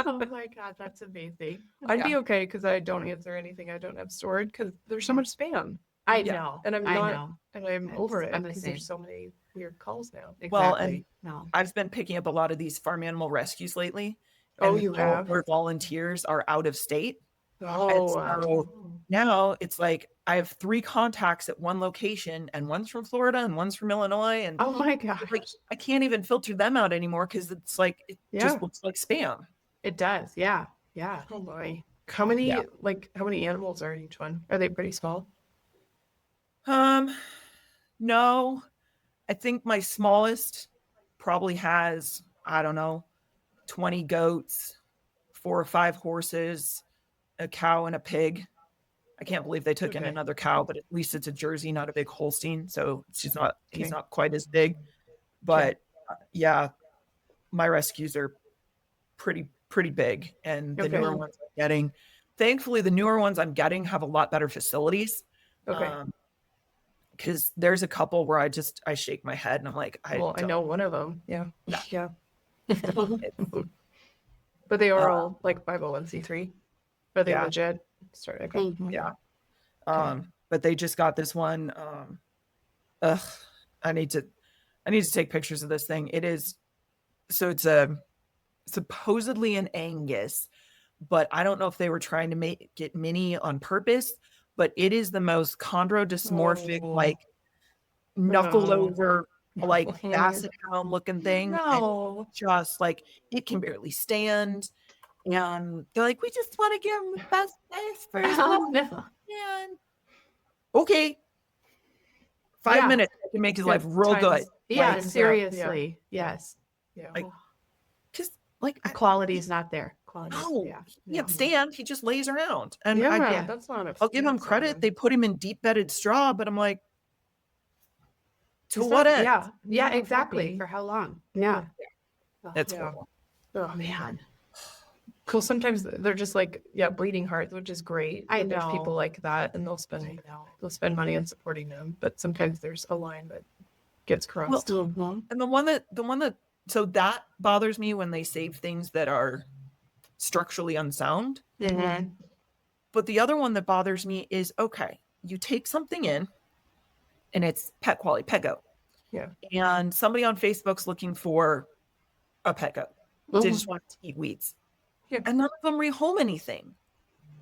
[SPEAKER 5] Oh my God, that's amazing.
[SPEAKER 1] I'd be okay because I don't answer anything I don't have stored because there's so much spam.
[SPEAKER 5] I
[SPEAKER 4] Yeah.
[SPEAKER 5] know.
[SPEAKER 1] And I'm
[SPEAKER 5] I
[SPEAKER 1] not,
[SPEAKER 5] know.
[SPEAKER 1] and I'm over it
[SPEAKER 5] I'm the
[SPEAKER 1] because
[SPEAKER 5] same.
[SPEAKER 1] there's so many weird calls now.
[SPEAKER 4] Well,
[SPEAKER 5] Exactly. No.
[SPEAKER 4] I've been picking up a lot of these farm animal rescues lately.
[SPEAKER 1] Oh,
[SPEAKER 4] and
[SPEAKER 1] you have?
[SPEAKER 4] Where volunteers are out of state.
[SPEAKER 1] Oh,
[SPEAKER 4] And so now it's like I have 3 contacts at one location, and one's from Florida and one's from Illinois, and
[SPEAKER 5] Oh my gosh.
[SPEAKER 4] like I can't even filter them out anymore because it's like it just looks like spam.
[SPEAKER 5] It does. Yeah. Yeah.
[SPEAKER 1] oh boy. How many animals are in each one? Are they pretty small?
[SPEAKER 4] No, I think my smallest probably has, I don't know, 20 goats, 4 or 5 horses, a cow and a pig. I can't believe they took in another cow, but at least it's a Jersey, not a big Holstein. So he's not quite as big, but my rescues are pretty big. And the newer ones I'm getting, thankfully the newer ones I'm getting have a lot better facilities.
[SPEAKER 1] Okay.
[SPEAKER 4] Because there's a couple where I shake my head and I'm like,
[SPEAKER 1] I know one of them. Yeah. Yeah. But they are all like 501c3. Are they legit? Sorry. Okay.
[SPEAKER 4] Yeah. But they just got this one. I need to take pictures of this thing. It's supposedly an Angus, but I don't know if they were trying to make it mini on purpose, but it is the most chondrodysmorphic, like knuckle over, like basset hound looking thing.
[SPEAKER 5] No.
[SPEAKER 4] Just like it can barely stand. And they're like, we just want to give him the best life for his
[SPEAKER 5] Oh, no.
[SPEAKER 4] man. okay, 5
[SPEAKER 5] Yeah.
[SPEAKER 4] minutes can make his life real
[SPEAKER 1] Times-
[SPEAKER 4] good.
[SPEAKER 5] Yeah,
[SPEAKER 1] Like,
[SPEAKER 5] seriously. Yes.
[SPEAKER 1] Yeah.
[SPEAKER 4] Like, because like
[SPEAKER 5] Quality is not there. Quality.
[SPEAKER 4] no,
[SPEAKER 5] Yeah.
[SPEAKER 4] he can't stand. He just lays around, and
[SPEAKER 1] yeah,
[SPEAKER 5] Yeah.
[SPEAKER 1] that's not a
[SPEAKER 4] I'll give him
[SPEAKER 1] that's not
[SPEAKER 4] credit.
[SPEAKER 1] a-
[SPEAKER 4] They put him in deep bedded straw, but I'm like, to
[SPEAKER 5] It's
[SPEAKER 4] what
[SPEAKER 5] not-
[SPEAKER 4] end?
[SPEAKER 5] Yeah. Yeah,
[SPEAKER 1] Yeah,
[SPEAKER 5] exactly.
[SPEAKER 1] exactly.
[SPEAKER 5] For how long? Yeah.
[SPEAKER 4] That's
[SPEAKER 1] Yeah.
[SPEAKER 4] horrible.
[SPEAKER 1] Oh,
[SPEAKER 5] Man.
[SPEAKER 1] cool. Sometimes they're just like, bleeding hearts, which is great.
[SPEAKER 5] I
[SPEAKER 1] but there's
[SPEAKER 5] know.
[SPEAKER 1] people like that, and
[SPEAKER 5] I know.
[SPEAKER 1] they'll spend money on supporting them. But sometimes there's a line that gets crossed.
[SPEAKER 5] Mhm.
[SPEAKER 4] And the one that so that bothers me when they save things that are structurally unsound.
[SPEAKER 5] Mhm.
[SPEAKER 4] But the other one that bothers me is, okay, you take something in and it's pet quality, pet goat.
[SPEAKER 1] Yeah.
[SPEAKER 4] And somebody on Facebook's looking for a pet goat. They
[SPEAKER 5] Mhm.
[SPEAKER 4] just want to eat weeds.
[SPEAKER 1] Yeah.
[SPEAKER 4] And none of them rehome anything.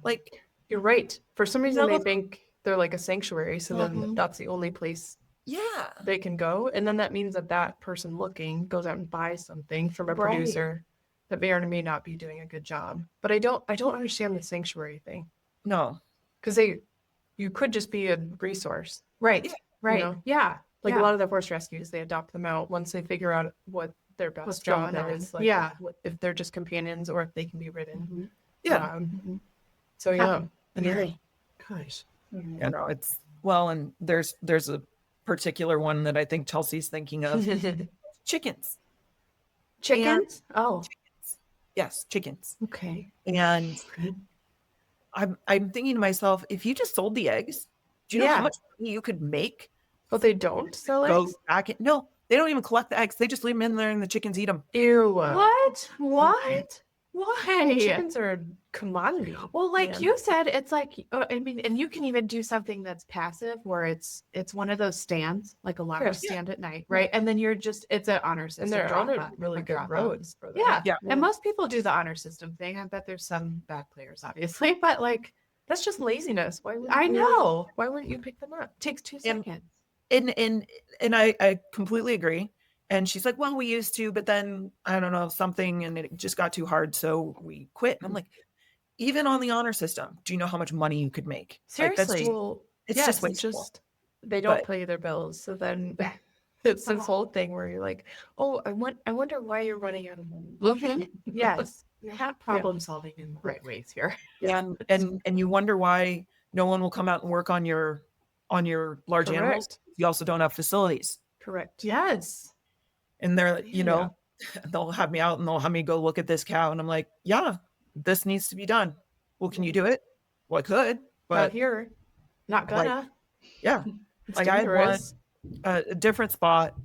[SPEAKER 4] Like,
[SPEAKER 1] You're right. For some reason,
[SPEAKER 4] None
[SPEAKER 1] they
[SPEAKER 4] of-
[SPEAKER 1] think they're like a sanctuary, so then
[SPEAKER 5] Mhm.
[SPEAKER 1] that's the only place
[SPEAKER 4] yeah.
[SPEAKER 1] they can go, and then that means that person looking goes out and buys something from a
[SPEAKER 5] Right.
[SPEAKER 1] producer that may or may not be doing a good job. But I don't understand the sanctuary thing,
[SPEAKER 4] No.
[SPEAKER 1] because you could just be a resource.
[SPEAKER 5] Right.
[SPEAKER 4] Yeah.
[SPEAKER 5] Right.
[SPEAKER 1] know?
[SPEAKER 5] Yeah.
[SPEAKER 1] Like
[SPEAKER 5] Yeah.
[SPEAKER 1] a lot of the horse rescues, they adopt them out once they figure out what their
[SPEAKER 5] What's
[SPEAKER 1] best job
[SPEAKER 5] going on.
[SPEAKER 1] is. Like
[SPEAKER 5] Yeah.
[SPEAKER 1] if they're just companions or if they can be ridden.
[SPEAKER 5] Mhm.
[SPEAKER 4] Yeah.
[SPEAKER 1] So yeah.
[SPEAKER 5] Really.
[SPEAKER 1] Gosh.
[SPEAKER 4] You know, it's well, and there's a particular one that I think Chelsea's thinking of. Chickens.
[SPEAKER 5] Chickens? Oh,
[SPEAKER 4] Yes, chickens.
[SPEAKER 5] okay.
[SPEAKER 4] And I'm thinking to myself, if you just sold the eggs, do you know
[SPEAKER 5] Yeah.
[SPEAKER 4] how much money you could make?
[SPEAKER 1] But they don't sell
[SPEAKER 4] Go
[SPEAKER 1] eggs?
[SPEAKER 4] back in. No, they don't even collect the eggs. They just leave them in there and the chickens eat them.
[SPEAKER 1] Ew.
[SPEAKER 5] What? What? Why?
[SPEAKER 1] Chickens are a commodity.
[SPEAKER 5] Well, like
[SPEAKER 1] man.
[SPEAKER 5] you said, it's like I mean, and you can even do something that's passive, where it's one of those stands, like a locker
[SPEAKER 1] Yeah.
[SPEAKER 5] stand at night, right? And then you're just it's an honor system.
[SPEAKER 1] And they're on
[SPEAKER 5] drop-off,
[SPEAKER 1] really
[SPEAKER 5] a
[SPEAKER 1] good
[SPEAKER 5] drop-off.
[SPEAKER 1] roads for that.
[SPEAKER 5] Yeah.
[SPEAKER 4] Yeah.
[SPEAKER 5] And most people do the honor system thing. I bet there's some bad players, obviously, but like
[SPEAKER 1] That's just laziness. Why would
[SPEAKER 5] I know
[SPEAKER 1] Why wouldn't you pick them up?
[SPEAKER 5] it takes 2
[SPEAKER 4] And-
[SPEAKER 5] seconds.
[SPEAKER 4] And I completely agree. And she's like, well, we used to, but then I don't know, something, and it just got too hard, so we quit. And I'm like, even on the honor system, do you know how much money you could make? Like, that's
[SPEAKER 5] Seriously.
[SPEAKER 4] just,
[SPEAKER 1] Well,
[SPEAKER 4] it's
[SPEAKER 1] yes,
[SPEAKER 4] just
[SPEAKER 1] it's
[SPEAKER 4] wasteful.
[SPEAKER 1] just they don't
[SPEAKER 4] But-
[SPEAKER 1] pay their bills. So then it's this whole thing where you're like, oh, I wonder why you're running out of money.
[SPEAKER 5] Mhm. Yes. Not problem solving in the right ways here.
[SPEAKER 4] And you wonder why no one will come out and work on your large animals.
[SPEAKER 1] Correct.
[SPEAKER 4] You also don't have facilities.
[SPEAKER 1] Correct.
[SPEAKER 5] Yes.
[SPEAKER 4] And they're, you know, they'll have me out and they'll have me go look at this cow. And I'm like, yeah, this needs to be done. Well, can you do it? Well, I could,
[SPEAKER 1] Not
[SPEAKER 4] but
[SPEAKER 1] here.
[SPEAKER 5] Not
[SPEAKER 4] Like-
[SPEAKER 5] gonna.
[SPEAKER 4] yeah,
[SPEAKER 1] It's
[SPEAKER 4] like I had one,
[SPEAKER 1] dangerous.
[SPEAKER 4] a different spot.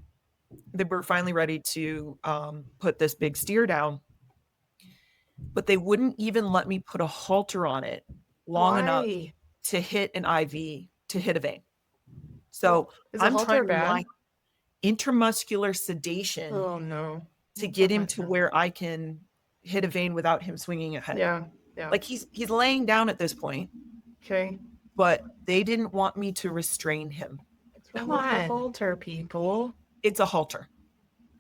[SPEAKER 4] They were finally ready to put this big steer down, but they wouldn't even let me put a halter on it long enough
[SPEAKER 1] Why?
[SPEAKER 4] to hit an IV, to hit a vein. So
[SPEAKER 1] Is a
[SPEAKER 4] I'm
[SPEAKER 1] halter
[SPEAKER 4] trying to
[SPEAKER 1] bad?
[SPEAKER 4] like intramuscular sedation
[SPEAKER 1] Oh no.
[SPEAKER 4] to get him to where I can hit a vein without him swinging a head.
[SPEAKER 1] Yeah. Yeah.
[SPEAKER 4] Like he's laying down at this point,
[SPEAKER 1] okay.
[SPEAKER 4] but they didn't want me to restrain him.
[SPEAKER 1] Come
[SPEAKER 5] on.
[SPEAKER 1] halter people.
[SPEAKER 4] It's a halter.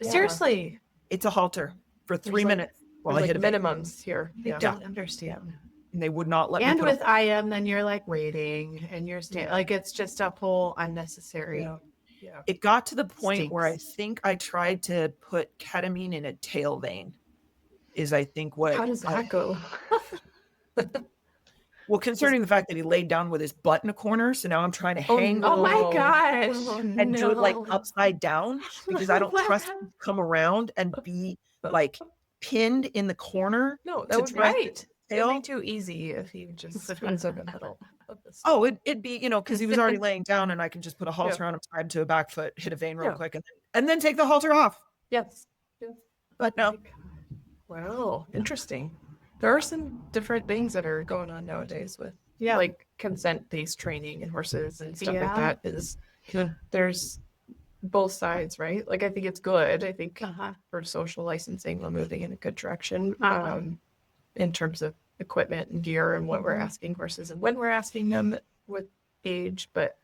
[SPEAKER 1] Yeah.
[SPEAKER 5] Seriously.
[SPEAKER 4] It's a halter for 3
[SPEAKER 1] like-
[SPEAKER 4] minutes while I
[SPEAKER 1] There's
[SPEAKER 4] hit a
[SPEAKER 1] like
[SPEAKER 4] vein.
[SPEAKER 1] minimums here.
[SPEAKER 5] I
[SPEAKER 1] Yeah.
[SPEAKER 5] don't understand.
[SPEAKER 4] And they would not let me
[SPEAKER 5] And
[SPEAKER 4] put
[SPEAKER 5] with IM, then you're like waiting and you're like it's just a whole unnecessary.
[SPEAKER 1] Yeah. Yeah.
[SPEAKER 4] it got to the point where I
[SPEAKER 5] Stinks.
[SPEAKER 4] think I tried to put ketamine in a tail vein. Is I think what
[SPEAKER 1] How does that go?
[SPEAKER 4] well, concerning the fact that he laid down with his butt in a corner, so now I'm trying to
[SPEAKER 1] Oh,
[SPEAKER 4] hang
[SPEAKER 1] no.
[SPEAKER 5] Oh my
[SPEAKER 1] Oh.
[SPEAKER 5] gosh.
[SPEAKER 4] and do it like
[SPEAKER 5] No.
[SPEAKER 4] upside down because I don't trust him to come around and be like pinned in the corner.
[SPEAKER 1] No,
[SPEAKER 4] to
[SPEAKER 1] that would be
[SPEAKER 4] try to
[SPEAKER 1] right. It'd
[SPEAKER 4] tail.
[SPEAKER 1] be too easy if you just ends up in the middle of this.
[SPEAKER 4] Oh, it'd be, you know, because he was already laying down and I can just put a halter on him, tied to a back foot, hit a vein real
[SPEAKER 1] Yeah.
[SPEAKER 4] quick, and then take the halter off.
[SPEAKER 1] Yes.
[SPEAKER 4] But no,
[SPEAKER 1] Wow. Interesting. There are some different things that are going on nowadays with
[SPEAKER 5] Yeah.
[SPEAKER 1] like consent-based training in horses and stuff like
[SPEAKER 5] Yeah.
[SPEAKER 1] that. Is there's both sides, right? Like I think it's good. I think
[SPEAKER 5] Uh-huh.
[SPEAKER 1] for social licensing, we're moving in a good direction
[SPEAKER 5] Uh-huh.
[SPEAKER 1] in terms of equipment and gear and what we're
[SPEAKER 5] Mhm.
[SPEAKER 1] asking horses and when we're asking them with age. But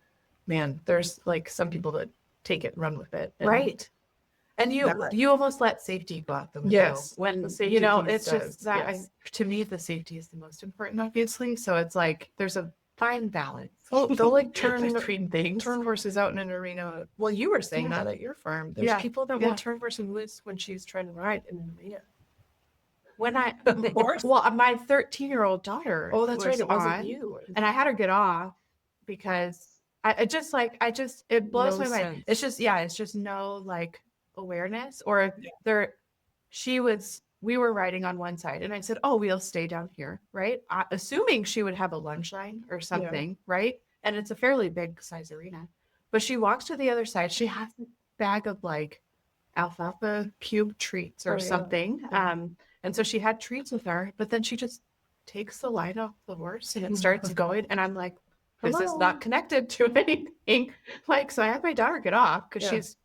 [SPEAKER 1] man, there's like some people that take it and run with it. And
[SPEAKER 5] Right. And you
[SPEAKER 4] That-
[SPEAKER 5] you almost let safety go out the window.
[SPEAKER 1] Yes,
[SPEAKER 5] When
[SPEAKER 1] the safety
[SPEAKER 5] you know
[SPEAKER 1] piece
[SPEAKER 5] it's just
[SPEAKER 1] does,
[SPEAKER 5] that
[SPEAKER 1] yes.
[SPEAKER 5] to me the safety is the most important, obviously. So it's like there's fine balance.
[SPEAKER 1] Oh, they'll like turn
[SPEAKER 5] between things.
[SPEAKER 1] turn horses out in an arena. Well, you were saying that at your farm. There's
[SPEAKER 5] Yeah,
[SPEAKER 1] people that
[SPEAKER 5] yeah.
[SPEAKER 1] will turn horses loose when she's trying to ride in an arena.
[SPEAKER 5] When I,
[SPEAKER 4] Horse?
[SPEAKER 5] well, my 13-year-old daughter.
[SPEAKER 1] Oh, that's right. It wasn't
[SPEAKER 5] on,
[SPEAKER 1] you.
[SPEAKER 5] and I had her get off because it blows
[SPEAKER 1] No
[SPEAKER 5] my mind.
[SPEAKER 1] sense.
[SPEAKER 5] It's just no like awareness or we were riding on one side and I said, oh, we'll stay down here, right? Assuming she would have a lunge line or something, right? And it's a fairly big size arena, but she walks to the other side. She has a bag of like alfalfa cube treats or something. And so she had treats with her, but then she just takes the line off the horse and it starts going. And I'm like, this is not connected to anything. Like, so I had my daughter get off because she's,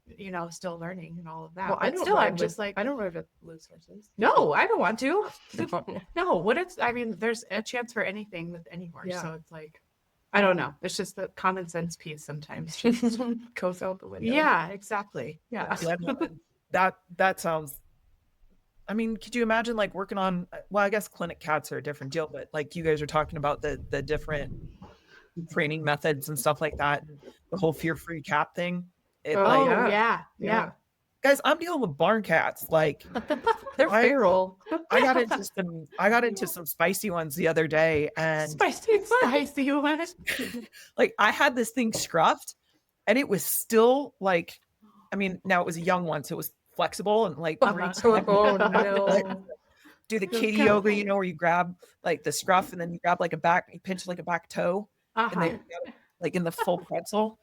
[SPEAKER 5] still learning and all of that.
[SPEAKER 1] Well,
[SPEAKER 5] but still, I'm just like,
[SPEAKER 1] I don't ride with loose horses.
[SPEAKER 5] no, I don't want to. No, there's a chance for anything with any horse.
[SPEAKER 1] Yeah.
[SPEAKER 5] So it's like, I don't know. It's just the common sense piece sometimes. Just,
[SPEAKER 1] Goes out the window.
[SPEAKER 5] yeah, exactly. Yeah.
[SPEAKER 4] That sounds. I mean, could you imagine like working on? Well, I guess clinic cats are a different deal, but like you guys are talking about the different training methods and stuff like that. The whole fear-free cat thing.
[SPEAKER 5] Oh,
[SPEAKER 1] yeah.
[SPEAKER 5] yeah.
[SPEAKER 4] Guys, I'm dealing with barn cats. Like
[SPEAKER 1] They're feral.
[SPEAKER 4] I got into some spicy ones the other day, and
[SPEAKER 5] Spicy ones.
[SPEAKER 4] like I had this thing scruffed, and it was still like, I mean, now it was a young one, so it was flexible and like
[SPEAKER 1] Oh, no.
[SPEAKER 4] do the kitty yoga, where you grab like the scruff and then you grab like you pinch like a back toe, and then like in the full pretzel.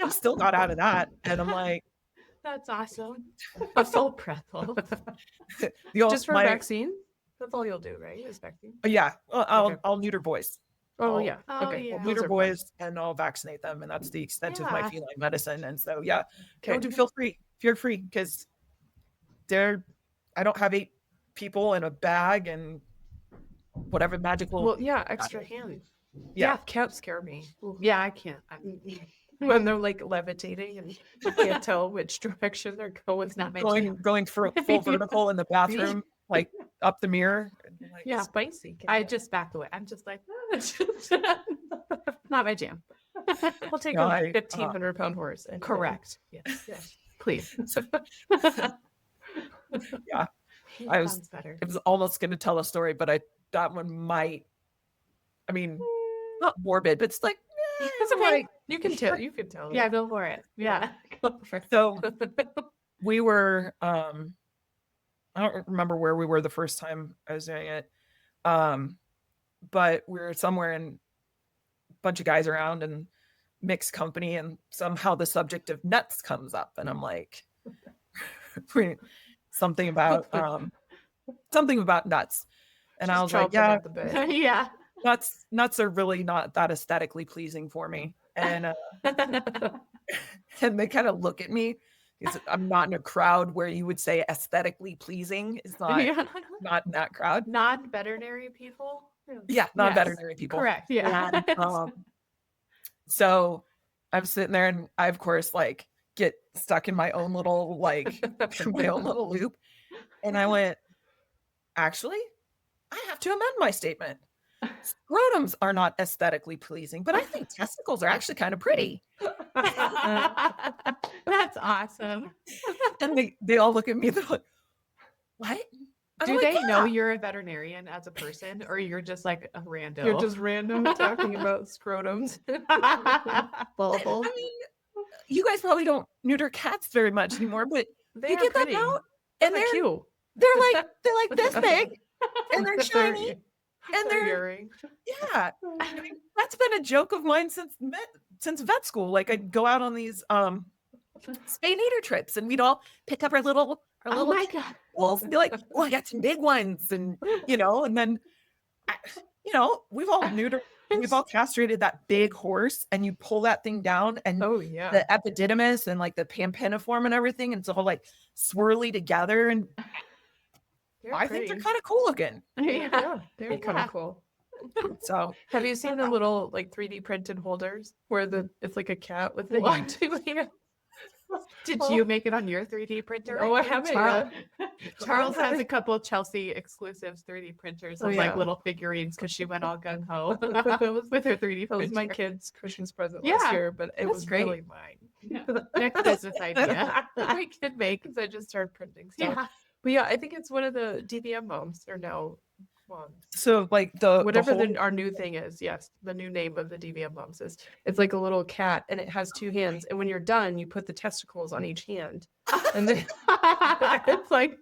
[SPEAKER 4] I still got out of that, and I'm like,
[SPEAKER 5] That's awesome. A full pretzel.
[SPEAKER 1] Just for vaccine? That's all you'll do, right? Is vaccine?
[SPEAKER 4] Yeah, well,
[SPEAKER 1] Okay.
[SPEAKER 4] I'll neuter boys.
[SPEAKER 1] Oh, yeah.
[SPEAKER 5] Oh,
[SPEAKER 1] Okay.
[SPEAKER 5] yeah.
[SPEAKER 4] I'll
[SPEAKER 1] Those
[SPEAKER 4] neuter
[SPEAKER 1] are
[SPEAKER 4] boys and I'll vaccinate them, and that's the extent of my
[SPEAKER 5] Yeah.
[SPEAKER 4] feline medicine. And so yeah,
[SPEAKER 1] Okay.
[SPEAKER 4] don't feel free because I don't have 8 people in a bag and whatever magical.
[SPEAKER 1] Well, yeah, extra hands.
[SPEAKER 4] Yeah.
[SPEAKER 1] Cats scare me.
[SPEAKER 5] Yeah, I can't.
[SPEAKER 1] When they're like levitating and you can't tell which direction they're going.
[SPEAKER 5] It's not my jam.
[SPEAKER 4] going for full vertical in the bathroom, like up the mirror. Like,
[SPEAKER 1] Yeah, spicy.
[SPEAKER 5] I just back away. I'm just like, not my jam.
[SPEAKER 1] We'll take
[SPEAKER 4] No,
[SPEAKER 1] a
[SPEAKER 4] I-
[SPEAKER 1] 1,500-pound horse. And
[SPEAKER 5] Correct.
[SPEAKER 1] Yes.
[SPEAKER 5] Please.
[SPEAKER 4] Yeah.
[SPEAKER 5] I
[SPEAKER 4] was-
[SPEAKER 5] sounds better.
[SPEAKER 4] I was almost going to tell a story, but that one might. I mean, not morbid, but it's like.
[SPEAKER 5] It's okay.
[SPEAKER 4] like,
[SPEAKER 1] You can tell. You can tell.
[SPEAKER 5] Yeah, go for it. Yeah.
[SPEAKER 4] so we were. I don't remember where we were the first time I was doing it, but we were somewhere and a bunch of guys around and mixed company, and somehow the subject of nuts comes up, and I'm like, something about nuts, and I was like, yeah.
[SPEAKER 5] Yeah.
[SPEAKER 4] Nuts are really not that aesthetically pleasing for me. And and they kind of look at me because I'm not in a crowd where you would say aesthetically pleasing is not in that crowd.
[SPEAKER 5] Non-veterinary people.
[SPEAKER 4] Yeah, non-veterinary people.
[SPEAKER 5] Correct. Yeah.
[SPEAKER 4] And, so I'm sitting there and I of course like get stuck in my own little loop. And I went, actually, I have to amend my statement. Scrotums are not aesthetically pleasing, but I think testicles are actually kind of pretty.
[SPEAKER 5] That's awesome.
[SPEAKER 4] And they all look at me, they're like, what? I'm
[SPEAKER 5] Do
[SPEAKER 4] like,
[SPEAKER 5] they know
[SPEAKER 4] "Yeah."
[SPEAKER 5] you're a veterinarian as a person, or you're just like a rando?
[SPEAKER 1] You're just random talking about scrotums. Bubble.
[SPEAKER 4] I mean, you guys probably don't neuter cats very much anymore, but
[SPEAKER 1] They
[SPEAKER 4] you
[SPEAKER 1] are
[SPEAKER 4] get
[SPEAKER 1] pretty.
[SPEAKER 4] them out and
[SPEAKER 1] They're cute.
[SPEAKER 4] they're like this big and they're shiny. And
[SPEAKER 1] Their
[SPEAKER 4] they're
[SPEAKER 1] earring.
[SPEAKER 4] yeah. I mean, that's been a joke of mine since vet school. Like I'd go out on these spay neuter trips and we'd all pick up our little
[SPEAKER 5] Oh my god.
[SPEAKER 4] wolves and be like, "Oh, I got some big ones," and and then we've all neutered, we've all castrated that big horse, and you pull that thing down, and
[SPEAKER 1] Oh yeah.
[SPEAKER 4] the epididymis and like the pampiniform and everything, and it's all like swirly together, and
[SPEAKER 1] They're
[SPEAKER 4] I think they're
[SPEAKER 1] pretty.
[SPEAKER 4] kind of cool looking.
[SPEAKER 1] Yeah, they're kind
[SPEAKER 5] Yeah.
[SPEAKER 1] of cool.
[SPEAKER 4] So
[SPEAKER 1] Have you seen the little like 3D printed holders where it's like a cat with one, two hands?
[SPEAKER 5] Did you make it on your 3D printer?
[SPEAKER 1] Oh, I haven't
[SPEAKER 5] Charles,
[SPEAKER 1] yet.
[SPEAKER 5] Charles has a couple Chelsea exclusive 3D printers of like little figurines because she went all gung ho with her 3D
[SPEAKER 1] That was
[SPEAKER 5] printer.
[SPEAKER 1] my kid's Christmas present
[SPEAKER 5] Yeah,
[SPEAKER 1] last year, but it
[SPEAKER 5] that's
[SPEAKER 1] was
[SPEAKER 5] great.
[SPEAKER 1] really mine.
[SPEAKER 5] Next business idea.
[SPEAKER 1] My kid makes. I just started printing stuff.
[SPEAKER 5] Yeah.
[SPEAKER 1] But yeah, I think it's one of the DVM moms or now moms.
[SPEAKER 4] So like the
[SPEAKER 1] Whatever
[SPEAKER 4] whole,
[SPEAKER 1] our new thing is, yes, the new name of the DVM moms is. It's like a little cat, and it has two hands. And when you're done, you put the testicles on each hand, and then it's like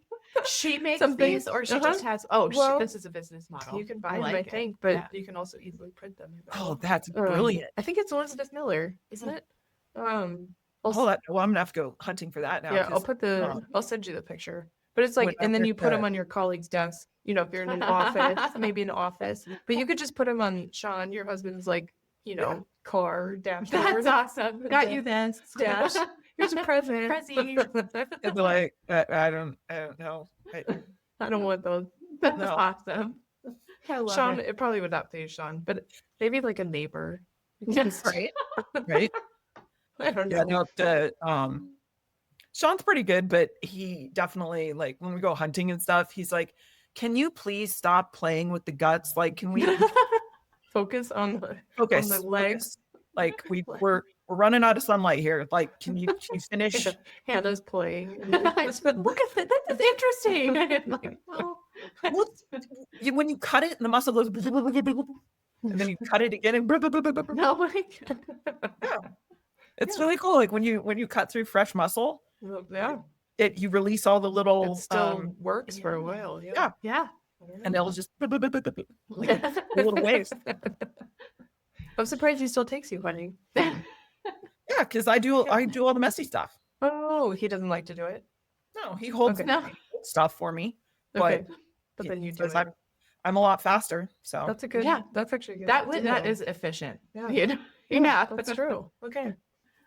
[SPEAKER 5] She makes
[SPEAKER 1] Something-
[SPEAKER 5] these, or she
[SPEAKER 1] uh-huh.
[SPEAKER 5] just has. Oh,
[SPEAKER 1] Well,
[SPEAKER 5] this is a business model.
[SPEAKER 1] you can buy
[SPEAKER 5] I
[SPEAKER 1] them, I
[SPEAKER 5] like it.
[SPEAKER 1] think, but
[SPEAKER 5] Yeah.
[SPEAKER 1] you can also easily print them.
[SPEAKER 4] oh, that's
[SPEAKER 1] Um,
[SPEAKER 4] brilliant.
[SPEAKER 1] I think it's Elizabeth Miller, isn't it? I'll
[SPEAKER 4] Oh, that, well, I'm gonna have to go hunting for that now.
[SPEAKER 1] yeah, I'll
[SPEAKER 4] 'cause,
[SPEAKER 1] put the.
[SPEAKER 4] um,
[SPEAKER 1] I'll send you the picture. But it's like,
[SPEAKER 4] when
[SPEAKER 1] and then
[SPEAKER 4] I
[SPEAKER 1] you
[SPEAKER 4] did
[SPEAKER 1] put them
[SPEAKER 4] the-
[SPEAKER 1] on your colleague's desk. You know, if you're in an office, maybe an office. But you could just put them on Sean, your husband's like, car dash.
[SPEAKER 5] That's awesome. Got you this.
[SPEAKER 1] Dash. Here's a present.
[SPEAKER 5] Prezi.
[SPEAKER 4] and they're like, I don't know.
[SPEAKER 1] I don't want those.
[SPEAKER 5] That's
[SPEAKER 4] No.
[SPEAKER 5] awesome. I love
[SPEAKER 1] Sean,
[SPEAKER 5] it.
[SPEAKER 1] it probably would not pay Sean, but maybe like a neighbor.
[SPEAKER 5] Yes, right.
[SPEAKER 4] Right?
[SPEAKER 1] I don't know.
[SPEAKER 4] Yeah, no, Sean's pretty good, but he definitely, like, when we go hunting and stuff, he's like, can you please stop playing with the guts? Like, can we
[SPEAKER 1] Focus on the
[SPEAKER 4] focus?
[SPEAKER 1] the legs.
[SPEAKER 4] Like, we're running out of sunlight here. Like, can you finish?
[SPEAKER 1] Hannah's playing.
[SPEAKER 5] Look at that. That's interesting. I'm like, oh.
[SPEAKER 4] Well, when you cut it and the muscle goes, and then you cut it again, and
[SPEAKER 5] No, like,
[SPEAKER 4] it's really cool. Like when you cut through fresh muscle,
[SPEAKER 1] Well, yeah,
[SPEAKER 4] you release all the little
[SPEAKER 1] it still works for a while.
[SPEAKER 4] yeah.
[SPEAKER 5] yeah.
[SPEAKER 4] and it'll just a little waves.
[SPEAKER 1] I'm surprised he still takes you hunting.
[SPEAKER 4] Yeah, because I do all the messy stuff.
[SPEAKER 1] Oh, he doesn't like to do it.
[SPEAKER 4] No, he holds
[SPEAKER 1] Okay.
[SPEAKER 5] No.
[SPEAKER 4] stuff for me,
[SPEAKER 1] Okay,
[SPEAKER 4] but
[SPEAKER 1] but then you do
[SPEAKER 4] because
[SPEAKER 1] it.
[SPEAKER 4] I'm a lot faster. So
[SPEAKER 1] That's a good.
[SPEAKER 5] Yeah.
[SPEAKER 1] That's actually good.
[SPEAKER 5] That is efficient.
[SPEAKER 1] Yeah.
[SPEAKER 5] You know? Yeah.
[SPEAKER 1] That's true. Okay.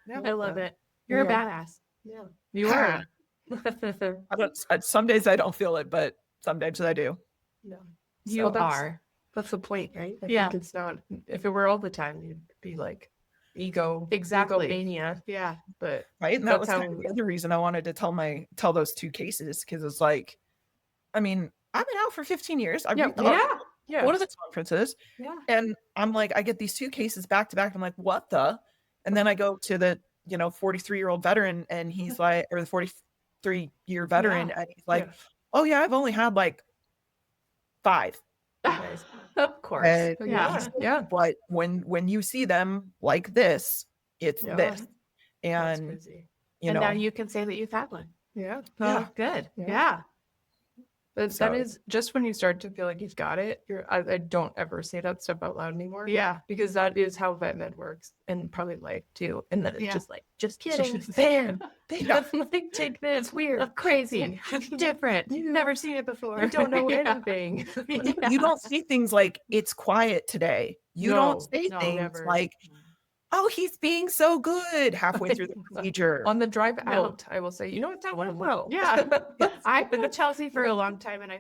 [SPEAKER 4] yeah.
[SPEAKER 5] I love it. You're a
[SPEAKER 1] Yeah.
[SPEAKER 5] badass.
[SPEAKER 1] Yeah, you are.
[SPEAKER 4] I don't, some days I don't feel it, but some days I do.
[SPEAKER 1] No.
[SPEAKER 5] You
[SPEAKER 1] So that's-
[SPEAKER 5] are.
[SPEAKER 1] That's the point, right? I
[SPEAKER 5] Yeah.
[SPEAKER 1] think it's not. If it were all the time, you'd be like
[SPEAKER 5] Exactly.
[SPEAKER 1] egomania.
[SPEAKER 5] Yeah.
[SPEAKER 1] But
[SPEAKER 4] Right. And that was
[SPEAKER 1] That's
[SPEAKER 4] kind of
[SPEAKER 1] how-
[SPEAKER 4] the other reason I wanted to tell those two cases, because it's like, I mean, I've been out for 15 years. I've
[SPEAKER 1] Yeah,
[SPEAKER 4] been to
[SPEAKER 5] Yeah.
[SPEAKER 1] yeah,
[SPEAKER 4] one of the conferences,
[SPEAKER 5] Yeah.
[SPEAKER 4] and I'm like, I get these two cases back to back. I'm like, what the? And then I go to the 43-year-old veteran, and he's like, or the 43-year veteran, and he's like,
[SPEAKER 1] Yeah.
[SPEAKER 4] oh yeah, I've only had like 5.
[SPEAKER 5] Of course.
[SPEAKER 4] And
[SPEAKER 5] Yeah.
[SPEAKER 4] he's-
[SPEAKER 1] yeah.
[SPEAKER 4] But when you see them like this, it's
[SPEAKER 1] Yeah.
[SPEAKER 4] this,
[SPEAKER 1] That's
[SPEAKER 4] and
[SPEAKER 1] crazy.
[SPEAKER 5] And now you can say that you've had one.
[SPEAKER 1] Yeah.
[SPEAKER 4] Yeah.
[SPEAKER 5] Oh, good.
[SPEAKER 1] Yeah.
[SPEAKER 5] Yeah.
[SPEAKER 1] But
[SPEAKER 4] So-
[SPEAKER 1] that is just when you start to feel like you've got it. I don't ever say that stuff out loud anymore.
[SPEAKER 5] Yeah.
[SPEAKER 1] Because that is how vet med works, and probably life too. And then it's
[SPEAKER 5] Yeah.
[SPEAKER 1] just like,
[SPEAKER 5] Just
[SPEAKER 1] it's
[SPEAKER 5] kidding.
[SPEAKER 1] just, man,
[SPEAKER 4] Yeah.
[SPEAKER 1] like, take this.
[SPEAKER 5] It's weird. Crazy. Different. You've never seen it before.
[SPEAKER 1] You don't know
[SPEAKER 5] Yeah.
[SPEAKER 1] anything.
[SPEAKER 5] Yeah.
[SPEAKER 4] You don't see things like it's quiet today. You
[SPEAKER 1] No,
[SPEAKER 4] don't say
[SPEAKER 5] no,
[SPEAKER 4] things
[SPEAKER 1] never.
[SPEAKER 4] like, oh, he's being so good halfway through the procedure.
[SPEAKER 1] On the drive
[SPEAKER 5] No.
[SPEAKER 1] out, I will say, you know what, that went well.
[SPEAKER 5] Yeah. I've been with Chelsea for a long time, and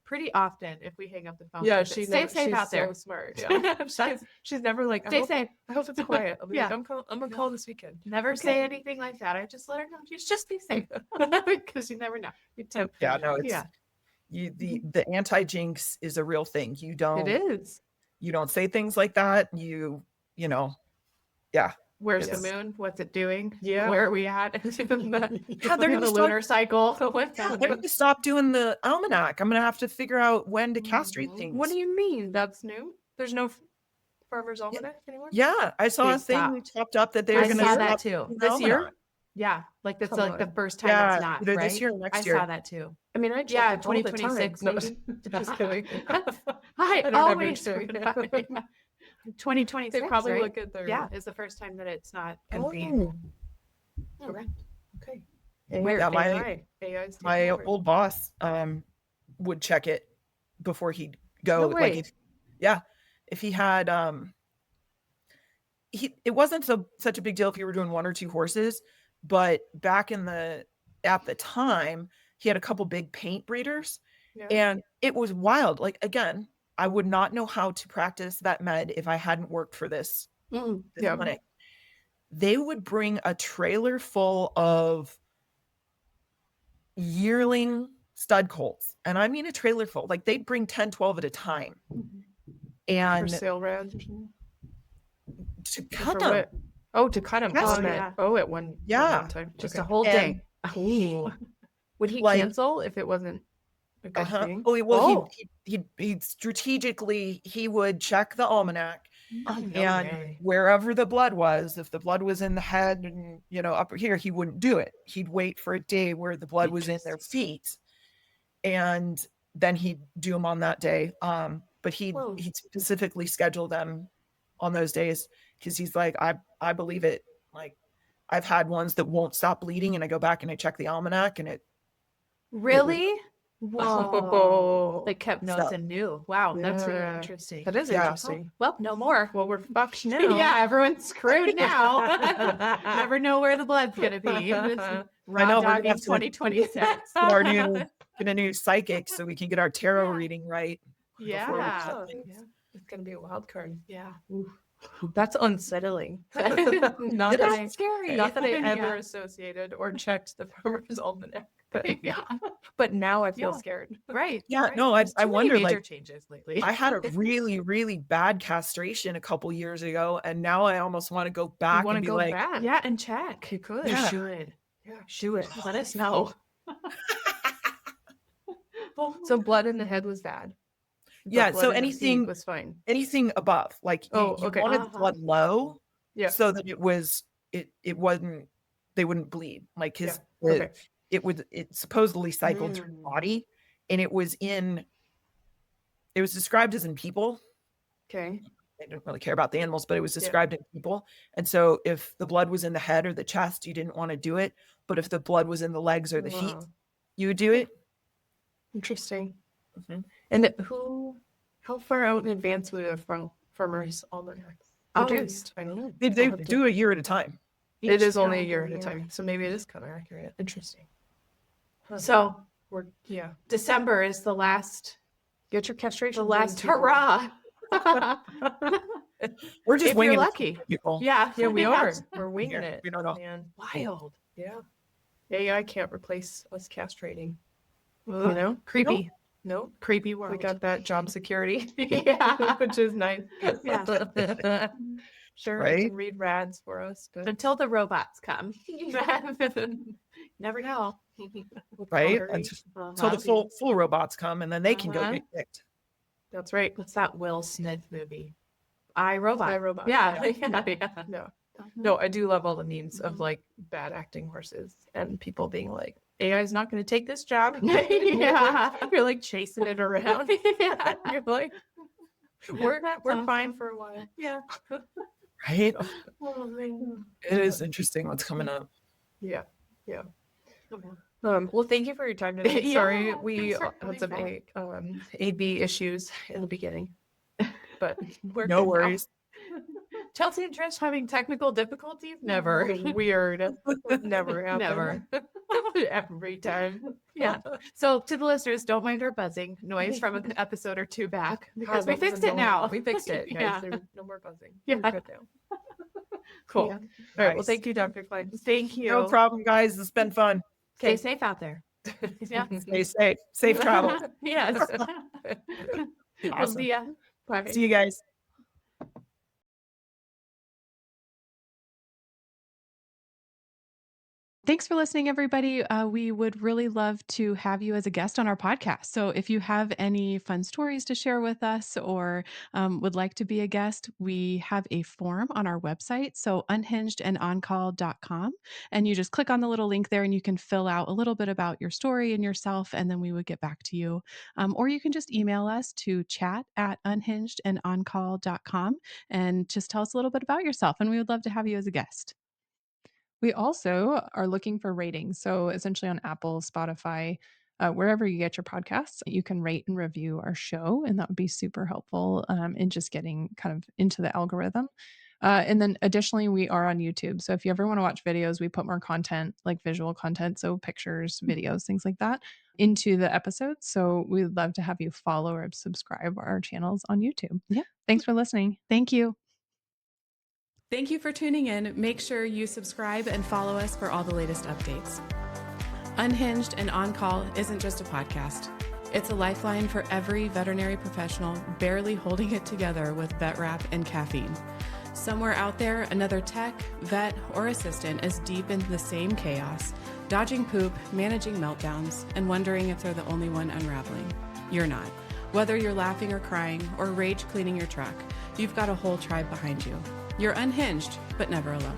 [SPEAKER 5] pretty often, if we hang up the phone,
[SPEAKER 1] Yeah,
[SPEAKER 5] stay
[SPEAKER 1] she's
[SPEAKER 5] safe out there.
[SPEAKER 1] so smart. Yeah.
[SPEAKER 5] That's-
[SPEAKER 1] she's never like,
[SPEAKER 5] Stay safe.
[SPEAKER 1] I hope it's quiet. I'll be like,
[SPEAKER 5] Yeah.
[SPEAKER 1] I'm gonna call this weekend.
[SPEAKER 5] Never say anything like that. I just let her know. Just be safe, because you never know.
[SPEAKER 4] Yeah, no, it's
[SPEAKER 5] Yeah.
[SPEAKER 4] the anti-jinx is a real thing. You don't
[SPEAKER 1] It is.
[SPEAKER 4] you don't say things like that. You know, yeah.
[SPEAKER 5] Where's
[SPEAKER 4] Yes.
[SPEAKER 5] the moon? What's it doing?
[SPEAKER 1] Yeah.
[SPEAKER 5] Where are we at?
[SPEAKER 4] Yeah, they're
[SPEAKER 5] In
[SPEAKER 4] gonna
[SPEAKER 5] the
[SPEAKER 4] start,
[SPEAKER 5] lunar cycle. What's
[SPEAKER 4] they're
[SPEAKER 5] happening?
[SPEAKER 4] gonna stop doing the almanac. I'm gonna have to figure out when to castrate things.
[SPEAKER 1] What do you mean? That's new? There's no Farmer's Almanac anymore?
[SPEAKER 4] Yeah, I saw
[SPEAKER 5] They
[SPEAKER 4] a thing
[SPEAKER 5] stopped.
[SPEAKER 4] popped up that they're
[SPEAKER 5] I
[SPEAKER 4] gonna
[SPEAKER 5] saw
[SPEAKER 4] stop
[SPEAKER 5] that too.
[SPEAKER 4] doing
[SPEAKER 1] This
[SPEAKER 4] the
[SPEAKER 1] year?
[SPEAKER 4] almanac.
[SPEAKER 5] Yeah, like that's
[SPEAKER 1] Come
[SPEAKER 5] like the
[SPEAKER 1] on.
[SPEAKER 5] first time
[SPEAKER 4] Yeah,
[SPEAKER 5] it's not
[SPEAKER 4] either
[SPEAKER 5] right.
[SPEAKER 4] this year or next
[SPEAKER 5] I
[SPEAKER 4] year.
[SPEAKER 5] saw that too.
[SPEAKER 1] I mean, I check
[SPEAKER 5] Yeah,
[SPEAKER 1] it all the time.
[SPEAKER 5] 2026
[SPEAKER 1] No,
[SPEAKER 5] maybe.
[SPEAKER 1] just kidding.
[SPEAKER 5] I
[SPEAKER 1] don't ever
[SPEAKER 5] always
[SPEAKER 1] check.
[SPEAKER 5] forget. 2026.
[SPEAKER 1] They probably
[SPEAKER 5] right?
[SPEAKER 1] look at their.
[SPEAKER 5] Yeah, is the first time that it's not gonna be.
[SPEAKER 1] Oh,
[SPEAKER 5] Okay.
[SPEAKER 1] okay.
[SPEAKER 5] Weird.
[SPEAKER 4] Yeah, my
[SPEAKER 1] AI's taking
[SPEAKER 4] my
[SPEAKER 1] over.
[SPEAKER 4] old boss would check it before he'd go.
[SPEAKER 1] No
[SPEAKER 4] Like
[SPEAKER 1] way.
[SPEAKER 4] if he had it wasn't such a big deal if you were doing 1 or 2 horses, but back at the time he had a couple big paint breeders,
[SPEAKER 1] Yeah.
[SPEAKER 4] and it was wild. Like, again, I would not know how to practice vet med if I hadn't worked for this
[SPEAKER 5] Mm.
[SPEAKER 1] Yeah.
[SPEAKER 4] clinic. they would bring a trailer full of yearling stud colts. And I mean a trailer full. Like they'd bring 10, 12 at a time.
[SPEAKER 1] For
[SPEAKER 4] And
[SPEAKER 1] sale rads.
[SPEAKER 4] to
[SPEAKER 1] For
[SPEAKER 4] cut them.
[SPEAKER 1] what? Oh, to cut them.
[SPEAKER 5] Oh,
[SPEAKER 1] Oh,
[SPEAKER 5] yeah.
[SPEAKER 1] at one
[SPEAKER 4] Yeah.
[SPEAKER 1] time.
[SPEAKER 5] Just
[SPEAKER 1] Okay.
[SPEAKER 5] a whole
[SPEAKER 4] And-
[SPEAKER 5] day.
[SPEAKER 1] Ooh. Would he
[SPEAKER 4] Like-
[SPEAKER 1] cancel if it wasn't a good
[SPEAKER 4] Uh-huh.
[SPEAKER 1] thing?
[SPEAKER 4] Oh, well,
[SPEAKER 1] Oh.
[SPEAKER 4] he'd strategically, he would check the almanac,
[SPEAKER 1] Oh, no
[SPEAKER 4] and
[SPEAKER 1] way.
[SPEAKER 4] wherever the blood was, if the blood was in the head and, up here, he wouldn't do it. He'd wait for a day where the blood was in their feet, and then he'd do them on that day. But
[SPEAKER 5] Whoa.
[SPEAKER 4] he'd specifically schedule them on those days because he's like, I believe it. Like, I've had ones that won't stop bleeding, and I go back and I check the almanac, and it
[SPEAKER 5] Really? Whoa.
[SPEAKER 1] Whoa.
[SPEAKER 5] They kept notes
[SPEAKER 4] So-
[SPEAKER 5] and knew. Wow, that's really
[SPEAKER 1] Yeah.
[SPEAKER 5] interesting.
[SPEAKER 1] That is
[SPEAKER 4] Yeah.
[SPEAKER 1] interesting.
[SPEAKER 5] Well, no more.
[SPEAKER 1] Well, we're fucked now.
[SPEAKER 5] Yeah, everyone's screwed now. Never know where the blood's gonna be.
[SPEAKER 4] I
[SPEAKER 5] Raw
[SPEAKER 4] know, we're gonna
[SPEAKER 5] dogging
[SPEAKER 4] have to
[SPEAKER 5] 2026.
[SPEAKER 4] get a new psychic so we can get our tarot reading right.
[SPEAKER 5] Yeah.
[SPEAKER 4] before we-
[SPEAKER 1] Yeah. It's gonna be a wild card.
[SPEAKER 5] Yeah.
[SPEAKER 1] That's unsettling. not
[SPEAKER 4] It
[SPEAKER 1] that
[SPEAKER 4] is
[SPEAKER 1] I,
[SPEAKER 5] scary.
[SPEAKER 1] not that I
[SPEAKER 5] Yeah.
[SPEAKER 1] ever associated or checked the farmer's almanac, but
[SPEAKER 5] Yeah.
[SPEAKER 1] but now I feel
[SPEAKER 5] Yeah.
[SPEAKER 1] scared.
[SPEAKER 5] Right.
[SPEAKER 4] Yeah,
[SPEAKER 5] right.
[SPEAKER 4] no, I
[SPEAKER 5] There's too many
[SPEAKER 4] wonder,
[SPEAKER 5] major
[SPEAKER 4] like,
[SPEAKER 5] changes lately.
[SPEAKER 4] I had a really, really bad castration a couple years ago, and now I almost want to go back
[SPEAKER 1] Want
[SPEAKER 4] and
[SPEAKER 1] to
[SPEAKER 4] be
[SPEAKER 1] go
[SPEAKER 4] like,
[SPEAKER 1] back?
[SPEAKER 5] Yeah, and check.
[SPEAKER 1] You could.
[SPEAKER 5] You
[SPEAKER 4] Yeah.
[SPEAKER 5] should.
[SPEAKER 1] Yeah.
[SPEAKER 5] Do it. Let us know.
[SPEAKER 1] So blood in the head was bad. But
[SPEAKER 4] Yeah,
[SPEAKER 1] blood
[SPEAKER 4] so
[SPEAKER 1] in the feet
[SPEAKER 4] anything-
[SPEAKER 1] was fine.
[SPEAKER 4] anything above, like
[SPEAKER 1] Oh,
[SPEAKER 4] you
[SPEAKER 1] okay.
[SPEAKER 4] wanted the
[SPEAKER 5] Uh-huh.
[SPEAKER 4] blood low,
[SPEAKER 1] Yeah.
[SPEAKER 4] so that it wasn't, they wouldn't bleed, like his
[SPEAKER 1] Yeah, okay.
[SPEAKER 4] it supposedly cycled through the body, and it was described as in people.
[SPEAKER 1] Okay.
[SPEAKER 4] I didn't really care about the animals, but it was
[SPEAKER 1] Yeah.
[SPEAKER 4] described in people. And so if the blood was in the head or the chest, you didn't want to do it. But if the blood was in the legs or the feet,
[SPEAKER 1] Wow.
[SPEAKER 4] you would do it.
[SPEAKER 1] Interesting.
[SPEAKER 4] Mhm.
[SPEAKER 1] And how far out in advance would a farmer's almanac
[SPEAKER 5] Oh,
[SPEAKER 1] produced? I don't know.
[SPEAKER 4] They
[SPEAKER 1] I'll have to-
[SPEAKER 4] do a year at a time.
[SPEAKER 1] It is only a
[SPEAKER 5] time,
[SPEAKER 1] year at a
[SPEAKER 5] yeah.
[SPEAKER 1] time, so maybe it is kind of accurate. Interesting.
[SPEAKER 5] So
[SPEAKER 1] Yeah.
[SPEAKER 5] December is the last
[SPEAKER 1] Get your castration.
[SPEAKER 5] the last
[SPEAKER 1] people.
[SPEAKER 5] hurrah.
[SPEAKER 4] We're just
[SPEAKER 5] If
[SPEAKER 4] winging
[SPEAKER 5] you're
[SPEAKER 4] it,
[SPEAKER 5] lucky.
[SPEAKER 4] people.
[SPEAKER 5] Yeah.
[SPEAKER 1] Yeah, we are.
[SPEAKER 5] Yes.
[SPEAKER 1] We're winging
[SPEAKER 4] Yeah,
[SPEAKER 1] it.
[SPEAKER 4] we don't know.
[SPEAKER 1] Man.
[SPEAKER 5] Wild.
[SPEAKER 1] Yeah. AI can't replace us castrating.
[SPEAKER 5] Ugh.
[SPEAKER 1] You know?
[SPEAKER 5] Creepy.
[SPEAKER 1] No.
[SPEAKER 5] Creepy world.
[SPEAKER 1] We got that job security.
[SPEAKER 5] Yeah.
[SPEAKER 1] Which is nice.
[SPEAKER 5] Yeah.
[SPEAKER 1] Sure.
[SPEAKER 4] Right?
[SPEAKER 1] It can read rads for us. But
[SPEAKER 5] Until the robots come. Never know.
[SPEAKER 4] Right?
[SPEAKER 1] Hurry.
[SPEAKER 4] Until the full robots come, and then they can go
[SPEAKER 5] Uh-huh.
[SPEAKER 4] get kicked.
[SPEAKER 1] That's right.
[SPEAKER 5] What's that Will Smith movie? I, Robot.
[SPEAKER 1] iRobot.
[SPEAKER 5] Yeah.
[SPEAKER 1] Yeah. No. No, I do love all the memes of like bad acting horses and people being like, AI is not going to take this job.
[SPEAKER 5] Yeah.
[SPEAKER 1] You're like chasing it around.
[SPEAKER 5] Yeah.
[SPEAKER 1] You're like, we're fine for a while.
[SPEAKER 5] Yeah.
[SPEAKER 4] Right?
[SPEAKER 5] Oh, man.
[SPEAKER 4] It is interesting what's coming up.
[SPEAKER 1] Yeah. Yeah.
[SPEAKER 5] Oh, man.
[SPEAKER 1] Well, thank you for your time today.
[SPEAKER 5] Yeah,
[SPEAKER 1] Sorry, we
[SPEAKER 5] thanks for
[SPEAKER 1] had some
[SPEAKER 5] coming
[SPEAKER 1] AB issues in the beginning, but we're
[SPEAKER 4] No
[SPEAKER 1] good now.
[SPEAKER 4] worries.
[SPEAKER 5] Chelsea and Trish having technical difficulties?
[SPEAKER 1] Never weird. Never happen.
[SPEAKER 5] Never.
[SPEAKER 1] Every time.
[SPEAKER 5] Yeah. So to the listeners, don't mind our buzzing noise from an episode or two back because we
[SPEAKER 1] God,
[SPEAKER 5] fixed
[SPEAKER 1] that's
[SPEAKER 5] it now.
[SPEAKER 1] annoying. We fixed it, guys.
[SPEAKER 5] Yeah.
[SPEAKER 1] There's no more buzzing.
[SPEAKER 5] Yeah.
[SPEAKER 1] We're good now. Cool.
[SPEAKER 5] Yeah.
[SPEAKER 1] All right. Well,
[SPEAKER 4] Nice.
[SPEAKER 1] thank you, Dr. Klein.
[SPEAKER 5] Thank you.
[SPEAKER 4] No problem, guys. It's been fun.
[SPEAKER 5] Stay safe out there. Yeah.
[SPEAKER 4] Stay safe. Safe travel.
[SPEAKER 5] Yes. We'll
[SPEAKER 1] Awesome.
[SPEAKER 5] see ya. Bye.
[SPEAKER 4] See you guys.
[SPEAKER 2] Thanks for listening, everybody. We would really love to have you as a guest on our podcast. So if you have any fun stories to share with us or would like to be a guest, we have a form on our website. So unhingedandOnCall.com. And you just click on the little link there and you can fill out a little bit about your story and yourself, and then we would get back to you. Or you can just email us to chat@unhingedandOnCall.com and just tell us a little bit about yourself. And we would love to have you as a guest.
[SPEAKER 3] We also are looking for ratings. So essentially on Apple, Spotify, wherever you get your podcasts, you can rate and review our show. And that would be super helpful in just getting kind of into the algorithm. And then additionally, we are on YouTube. So if you ever want to watch videos, we put more content, like visual content, so pictures, videos, things like that, into the episodes. So we'd love to have you follow or subscribe our channels on YouTube.
[SPEAKER 2] Yeah.
[SPEAKER 3] Thanks for listening.
[SPEAKER 2] Thank you. Thank you for tuning in. Make sure you subscribe and follow us for all the latest updates. Unhinged and On Call isn't just a podcast. It's a lifeline for every veterinary professional barely holding it together with vet wrap and caffeine. Somewhere out there, another tech, vet, or assistant is deep in the same chaos, dodging poop, managing meltdowns, and wondering if they're the only one unraveling. You're not. Whether you're laughing or crying or rage cleaning your truck, you've got a whole tribe behind you. You're unhinged, but never alone.